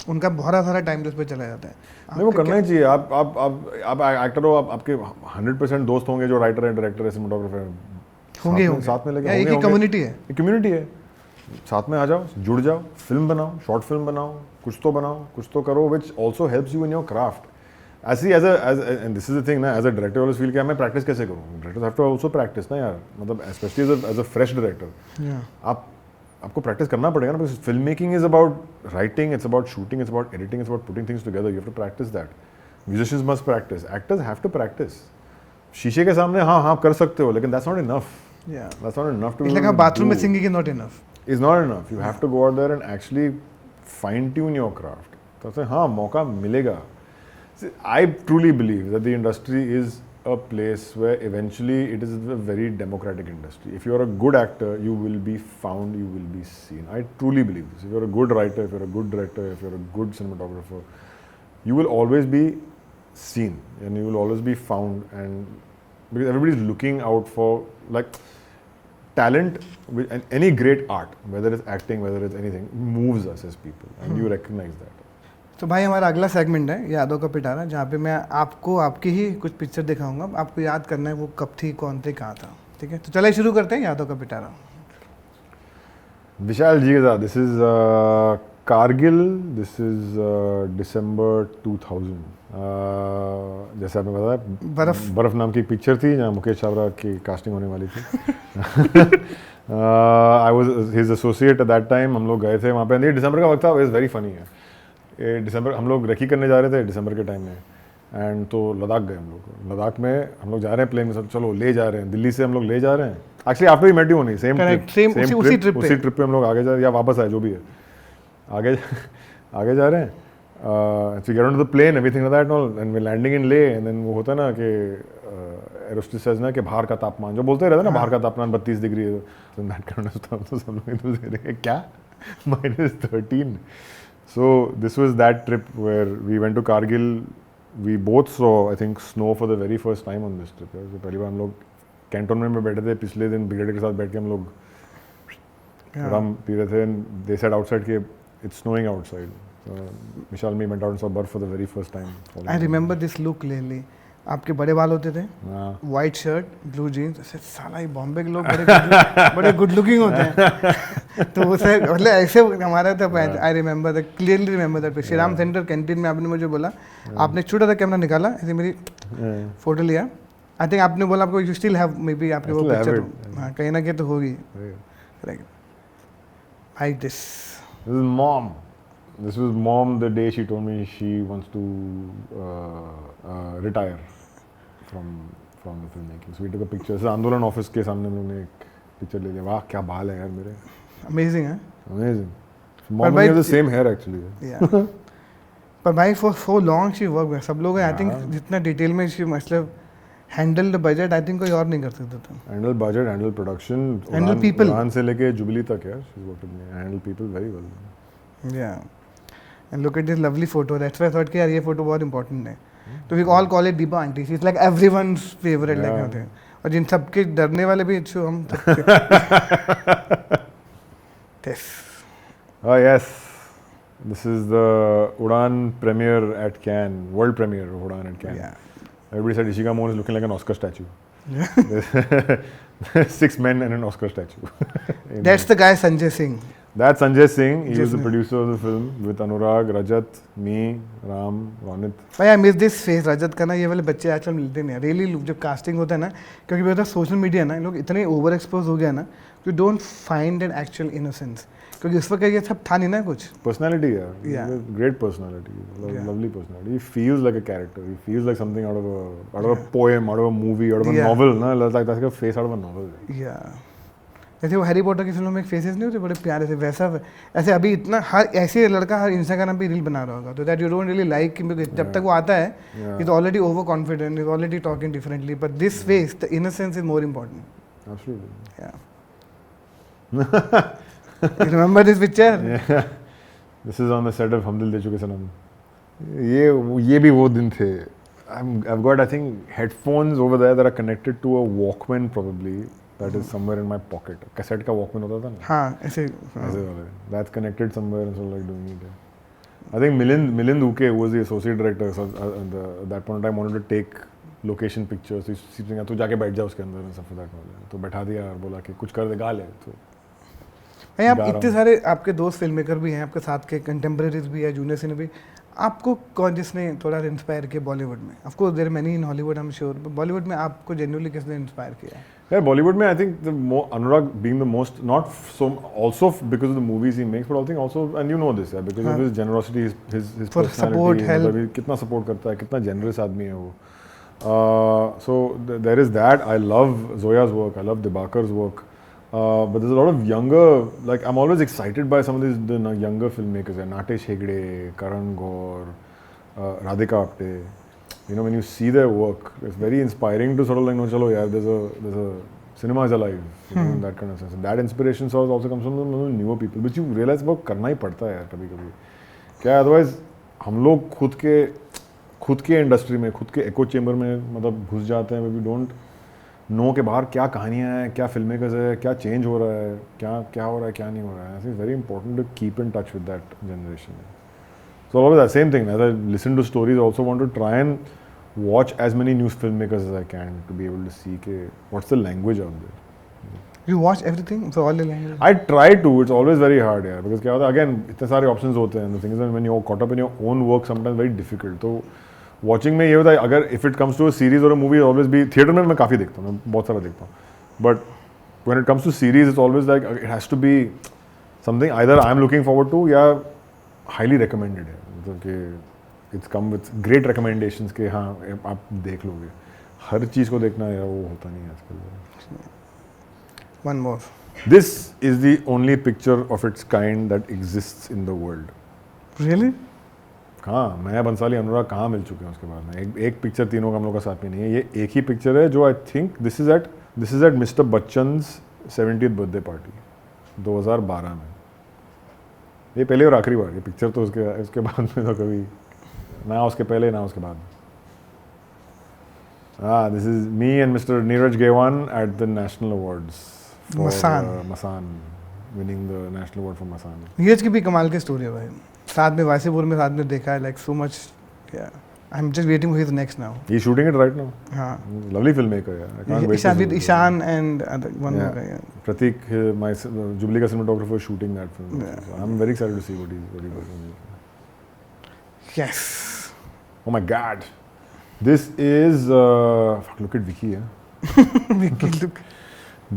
[SPEAKER 2] उनका बहुत सारा टाइम उस पर चला जाता है.
[SPEAKER 1] नहीं, वो करना ही चाहिए. आप एक्टर हो, आपके 100% दोस्त होंगे जो राइटर है, डायरेक्टर है, सिनेमाटोग्राफर है, होंगे साथ में लगे,
[SPEAKER 2] एक ही कम्युनिटी है.
[SPEAKER 1] एक कम्युनिटी है, साथ में आ जाओ, जुड़ जाओ, फिल्म बनाओ, शॉर्ट फिल्म बनाओ, कुछ तो करो, which also helps you in your craft. And this is the thing ना, as a director always feel कि मैं प्रैक्टिस कैसे करूँ? Directors have to also practice ना यार, मतलब especially as a fresh director. आपको प्रैक्टिस करना पड़ेगा ना, because filmmaking is about writing, it's about shooting, it's about editing, it's about putting things together. You have to practice that. Musicians must practice. Actors have to practice. शीशे के सामने हाँ कर सकते हो, लेकिन that's not enough.
[SPEAKER 2] Yeah.
[SPEAKER 1] That's not enough to.
[SPEAKER 2] It's like a bathroom में singing is not enough.
[SPEAKER 1] Is not enough. You have to go out there and actually fine tune your craft. तो से हाँ मौका मिलेगा. See, I truly believe that the industry is a place where eventually it is a very democratic industry. If you are a good actor, you will be found, you will be seen. I truly believe this. If you are a good writer, if you are a good director, if you are a good cinematographer, you will always be seen and you will always be found, and because everybody is looking out for like talent and any great art, whether it's acting, whether it's anything, moves us as people, and you recognize that.
[SPEAKER 2] तो भाई हमारा अगला segment है यादों का पिटारा, जहाँ पे मैं आपको आपकी ही कुछ पिक्चर दिखाऊंगा, आपको याद करना है वो कब थी, कौन थे, कहाँ था. ठीक है, तो चलिए शुरू करते हैं यादों का पिटारा.
[SPEAKER 1] विशाल जी के साथ, this is Kargil, this is December 2000. जैसे आपने बताया, बर्फ नाम की एक पिक्चर थी जहाँ मुकेश छाबड़ा की कास्टिंग होने वाली थी. I was his associate eight that time. हम लोग गए थे वहाँ पे. ये दिसंबर का वक्त था. इज़ वेरी फनी है. ये दिसंबर हम लोग रेकी करने जा रहे थे दिसंबर के टाइम में. एंड तो लद्दाख गए हम लोग. लद्दाख में हम लोग जा रहे हैं प्लेन में. चलो ले जा रहे हैं. दिल्ली से हम लोग ले जा रहे हैं. Actually after we met you only same
[SPEAKER 2] उसी
[SPEAKER 1] ट्रिप पे हम लोग आगे जा रहे हैं या वापस आए जो भी है. आगे जा रहे हैं. We get on the plane everything like that all and we landing in Leh. And then वो होता है ना कि एरोस्टेस सेज ना कि बाहर का तापमान जो बोलते रहते हैं ना बाहर का तापमान 32 डिग्री है. तो दैट काइंड ऑफ स्टफ. तो सब लोग इधर से रहे क्या -13. So this was that trip where we went to Kargil. We both saw, I think, snow for the very first time on this trip. So पहली बार हम लोग कैंटोनमेंट में बैठे थे. पिछले दिन ब्रिगेड के साथ बैठ के हम लोग रम पी रहे थे. And they said outside कि it's snowing outside. So Vishal and me went out and saw बर्फ for the very first time.
[SPEAKER 2] I remember this look clearly. आपके बड़े बाल होते थे, वाइट शर्ट, ब्लू जीन्स. ऐसे साला ये बॉम्बे के लोग बड़े गुड लुकिंग होते हैं. तो वो सर मतलब ऐसे हमारा था. I remember that clearly. Remember that Shri Ram centre canteen में आपने मुझे बोला, आपने छोटा सा कैमरा निकाला, ऐसे मेरी फोटो लिया. आई थिंक आपने बोला आपको you still have may be आपके वो पिक्चर. हाँ कहीं ना कहीं तो होगी. Like this.
[SPEAKER 1] This was mom the day she told me she wants to retire from the filmmaking. So we took a picture. So आंदोलन ऑफिस के सामने हम लोग ने एक पिक्चर ले लिया. वाह क्या बाल है यार मेरे.
[SPEAKER 2] अमेजिंग है.
[SPEAKER 1] Amazing. Mom and me have the same hair actually.
[SPEAKER 2] Yeah. पर भाई for so long she worked. सब लोग आई थिंक जितना डिटेल में she मतलब handle the budget I think कोई और नहीं कर सकता था.
[SPEAKER 1] Handle budget, handle production,
[SPEAKER 2] handle people.
[SPEAKER 1] उड़ान से लेके जुबली तक यार. She's worked with me. Handle people very well.
[SPEAKER 2] Yeah. And look at this lovely photo. That's why I thought कि यार ये फोटो बहुत important है. तो we all call it Deepa aunty. She's like everyone's favorite. like होते हैं. और जिन सबके डरने वाले भी अच्छे हम. This.
[SPEAKER 1] Oh yes. This is the Udaan premiere at Cannes. World premiere of Udaan at Cannes.
[SPEAKER 2] Yeah.
[SPEAKER 1] Everybody said Ishika Moon is looking like an Oscar statue. 6 men and an Oscar statue.
[SPEAKER 2] That's the guy Sanjay Singh.
[SPEAKER 1] That's Sanjay Singh. He was the producer of the film with Anurag, Rajat, me, Ram, Ronit.
[SPEAKER 2] भाई I miss this face. रजत का ना ये वाले बच्चे आजकल मिलते नहीं. Really जब कास्टिंग होता है ना, क्योंकि पता सोशल मीडिया ना लोग इतने ओवर एक्सपोज हो गया ना, you don't find an actual innocence. क्योंकि उस वक्त ये सब था नहीं ना कुछ.
[SPEAKER 1] Personality, yeah. Great personality. Lovely personality. He feels like a character. He feels like something out of a poem, out of a movie, out of a novel. ना like that's like a face out of a novel.
[SPEAKER 2] Yeah. जैसे वो Harry Potter की फिल्मों में एक faces नहीं होते बड़े प्यारे से, वैसा ऐसे अभी इतना हर ऐसे लड़का हर इंस्टाग्राम पे रील बना रहा होगा. तो that you don't really like. जब तक वो आता है is already over confident, is already talking differently. But this face, the innocence is more important.
[SPEAKER 1] Absolutely.
[SPEAKER 2] Yeah. You remember this picture?
[SPEAKER 1] Yeah. This is on the set of Hum Dil De Chuke Sanam. ये भी वो दिन थे. I've got I think headphones over there that are connected to a Walkman probably. That is somewhere in my pocket. Cassette का Walkman होता था ना.
[SPEAKER 2] हाँ ऐसे
[SPEAKER 1] वाले. That's connected somewhere and so like doing it. I think Milind Uke, who was the associate director, so at that point in time wanted to take location pictures. He's saying तू जाके बैठ जा उसके अंदर and stuff like that. तो बैठा दिया और बोला कि कुछ कर दे गा ले. तो
[SPEAKER 2] भाई आप इतने सारे आपके दोस्त फिल्म मेकर भी हैं, आपके साथ के कंटेम्प्रेरीज भी है, जूनियर सिने भी. आपको कौन जिसने थोड़ा इंस्पायर किया बॉलीवुड में? Of course there many in Hollywood I am sure. Bollywood में आपको जेन्युइनली किसने इंस्पायर किया?
[SPEAKER 1] Yeah, Bollywood में I think Anurag being the most, not so also because of the movies he makes, but I think also, and you know this, yeah, because of his generosity, his
[SPEAKER 2] For
[SPEAKER 1] personality,
[SPEAKER 2] support, help.
[SPEAKER 1] कितना support करता है, कितना generous आदमी है वो. So there is that. I love Zoya's work. I love Dibakar's work. But there's a lot of younger, like I'm always excited by some of the younger filmmakers. Natesh Hegde, Karan Gaur, Radhika Apte. You know, when you see their work, it's very inspiring to sort of like, no, chalo, yaar, there's a cinema is alive, you know, in that kind of sense. And that inspiration source also comes from the newer people, which you realize वो करना ही पड़ता है यार कभी-कभी. क्या otherwise हम लोग खुद के इंडस्ट्री में, खुद के echo chamber में मतलब घुस जाते हैं, we don't know के बाहर क्या कहानियाँ हैं, क्या filmmakers है, क्या change हो रहा है, क्या हो रहा है, क्या नहीं हो रहा है. I think it's very important to keep in touch with that generation. So always the same thing. As I listen to stories, I also want to try and watch as many news filmmakers as I can to be able to see what's the language out there.
[SPEAKER 2] You watch everything, so all the languages?
[SPEAKER 1] I try to. It's always very hard, yeah. Because क्या होता है, again, इतने सारे options होते हैं. The thing is that when you're caught up in your own work, sometimes very difficult. तो watching में ये होता है, अगर if it comes to a series or a movie, always be theater में मैं काफ़ी देखता हूँ, मैं बहुत सारा देखता हूँ. But when it comes to series, it's always like it has to be something either I'm looking forward to या highly recommended है, मतलब कि it's come with great recommendations कि हाँ आप देख लोगे. हर चीज़ को देखना यार वो होता नहीं है आजकल.
[SPEAKER 2] One more.
[SPEAKER 1] This is the only picture of its kind that exists in the world.
[SPEAKER 2] Really?
[SPEAKER 1] हाँ, मैं बंसाली अनुराग कहाँ मिल चुके हैं उसके बाद में. एक पिक्चर तीनों का हम लोग का साथ में नहीं है. ये एक ही पिक्चर है जो I think this is at mister Bachchan's 70th birthday party 2012 में. ये पहले और आखिरी बार. ये पिक्चर तो उसके बाद में तो कभी ना उसके पहले ना उसके बाद. हाँ, this is me and mister Neeraj Ghaywan at the national awards Masaan winning the national award for Masaan.
[SPEAKER 2] Neeraj की भी कमाल की स्टोरी है भाई. साथ में वासीपुर में साथ में देखा है, like so much. I am just waiting for his next now.
[SPEAKER 1] He shooting it right now.
[SPEAKER 2] हाँ,
[SPEAKER 1] लवली फिल्म मेकर यार. I can't wait to
[SPEAKER 2] Ishaan
[SPEAKER 1] see
[SPEAKER 2] with
[SPEAKER 1] it.
[SPEAKER 2] Ishaan and one
[SPEAKER 1] Yeah.
[SPEAKER 2] More guy.
[SPEAKER 1] Pratik, my Jubilee ka cinematographer, is shooting that film.
[SPEAKER 2] Yeah.
[SPEAKER 1] So I'm very excited to see what he's working on.
[SPEAKER 2] Yes.
[SPEAKER 1] Oh my God, this is fuck, look at Vicky.
[SPEAKER 2] Vicky, look.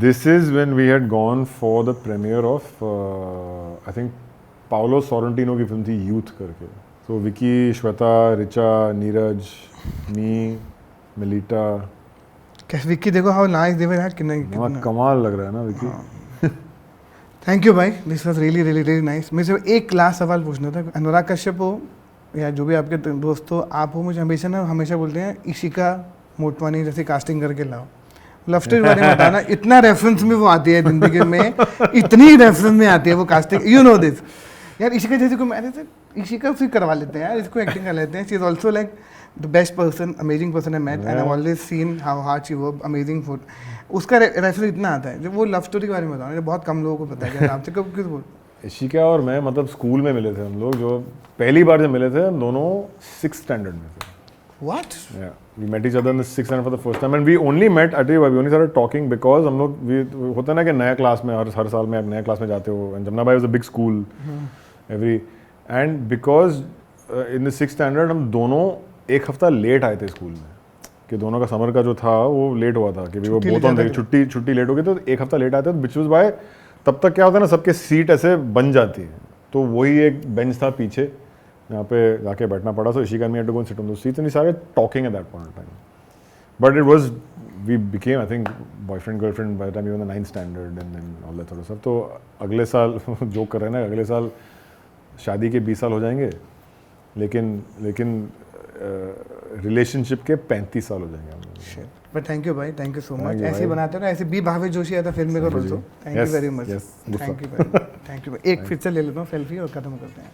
[SPEAKER 1] This is when we had gone for the premiere of I think Paolo Sorrentino की film थी Youth करके. So Vicky, Shweta, Richa, Neeraj, me, Melita.
[SPEAKER 2] कैसे विक्की देखो how nice they were had कितना
[SPEAKER 1] कमाल लग रहा है ना विकी.
[SPEAKER 2] थैंक यू भाई. This was really really really nice. मुझे एक लास्ट सवाल पूछना था. अनुराग कश्यप हो या जो भी आपके दोस्त हो, आप हो, मुझे हमेशा बोलते हैं इशिका मोटवानी जैसी कास्टिंग करके लाओ. लव स्टोरी बारे में बताना. इतना रेफरेंस में वो आती है जिंदगी में, इतनी रेफरेंस में आती है वो कास्टिंग. यू नो दिस यार. इशिका जैसे को मैंने से इशिका से करवा लेते हैं यार, इसको एक्टिंग कर लेते हैं. She is also like the best person, amazing person I met and I always seen how hard she work, amazing food. उसका रेफरेंस इतना आता है. जब वो लव स्टोरी के बारे में बताना बहुत कम लोगों को पता है. आपसे कब किस बोल
[SPEAKER 1] इशिका और मैं मतलब स्कूल में मिले थे हम लोग. जो पहली बार जब मिले थे हम दोनों 6th स्टैंडर्ड में थे.
[SPEAKER 2] What?
[SPEAKER 1] Yeah, we met each other in the 6th standard for the first time and we only met at we only started talking because हम लोग होता है ना कि नया क्लास में हर साल में आप नया क्लास में जाते हो. and जमुना भाई was a big school every and because in the 6th standard हम दोनों एक हफ्ता लेट आए थे स्कूल में. कि दोनों का समर का जो था वो लेट हुआ था कि वो बहुत ऑन छुट्टी लेट हो गई तो एक हफ्ता लेट आए थे. which was why तब तक क्या होता है ना सबके सीट ऐसे बन जाती है. तो वही एक बेंच था पीछे यहाँ पे जाके बैठना पड़ा. So Ishika and me had to go and sit on those seats and we started talking at that point in time. But it was, we became I think boyfriend girlfriend by the time we were in the 9th standard and then all that sort of stuff. तो अगले साल जो कर रहे हैं ना अगले साल शादी के 20 साल हो जाएंगे लेकिन रिलेशनशिप के 35 साल हो जाएंगे हम लोग.
[SPEAKER 2] बट थैंक यू भाई. Thank you so much.
[SPEAKER 1] you,
[SPEAKER 2] ऐसे ही
[SPEAKER 1] भाई.
[SPEAKER 2] बनाते हो ना. ऐसे बी भावे जोशी आता film maker also. Thank you
[SPEAKER 1] Yes,
[SPEAKER 2] very much.
[SPEAKER 1] yes, good
[SPEAKER 2] thank you भाई. थैंक यू भाई. एक फिर से ले लेता हूँ सेल्फी और खत्म करते हैं.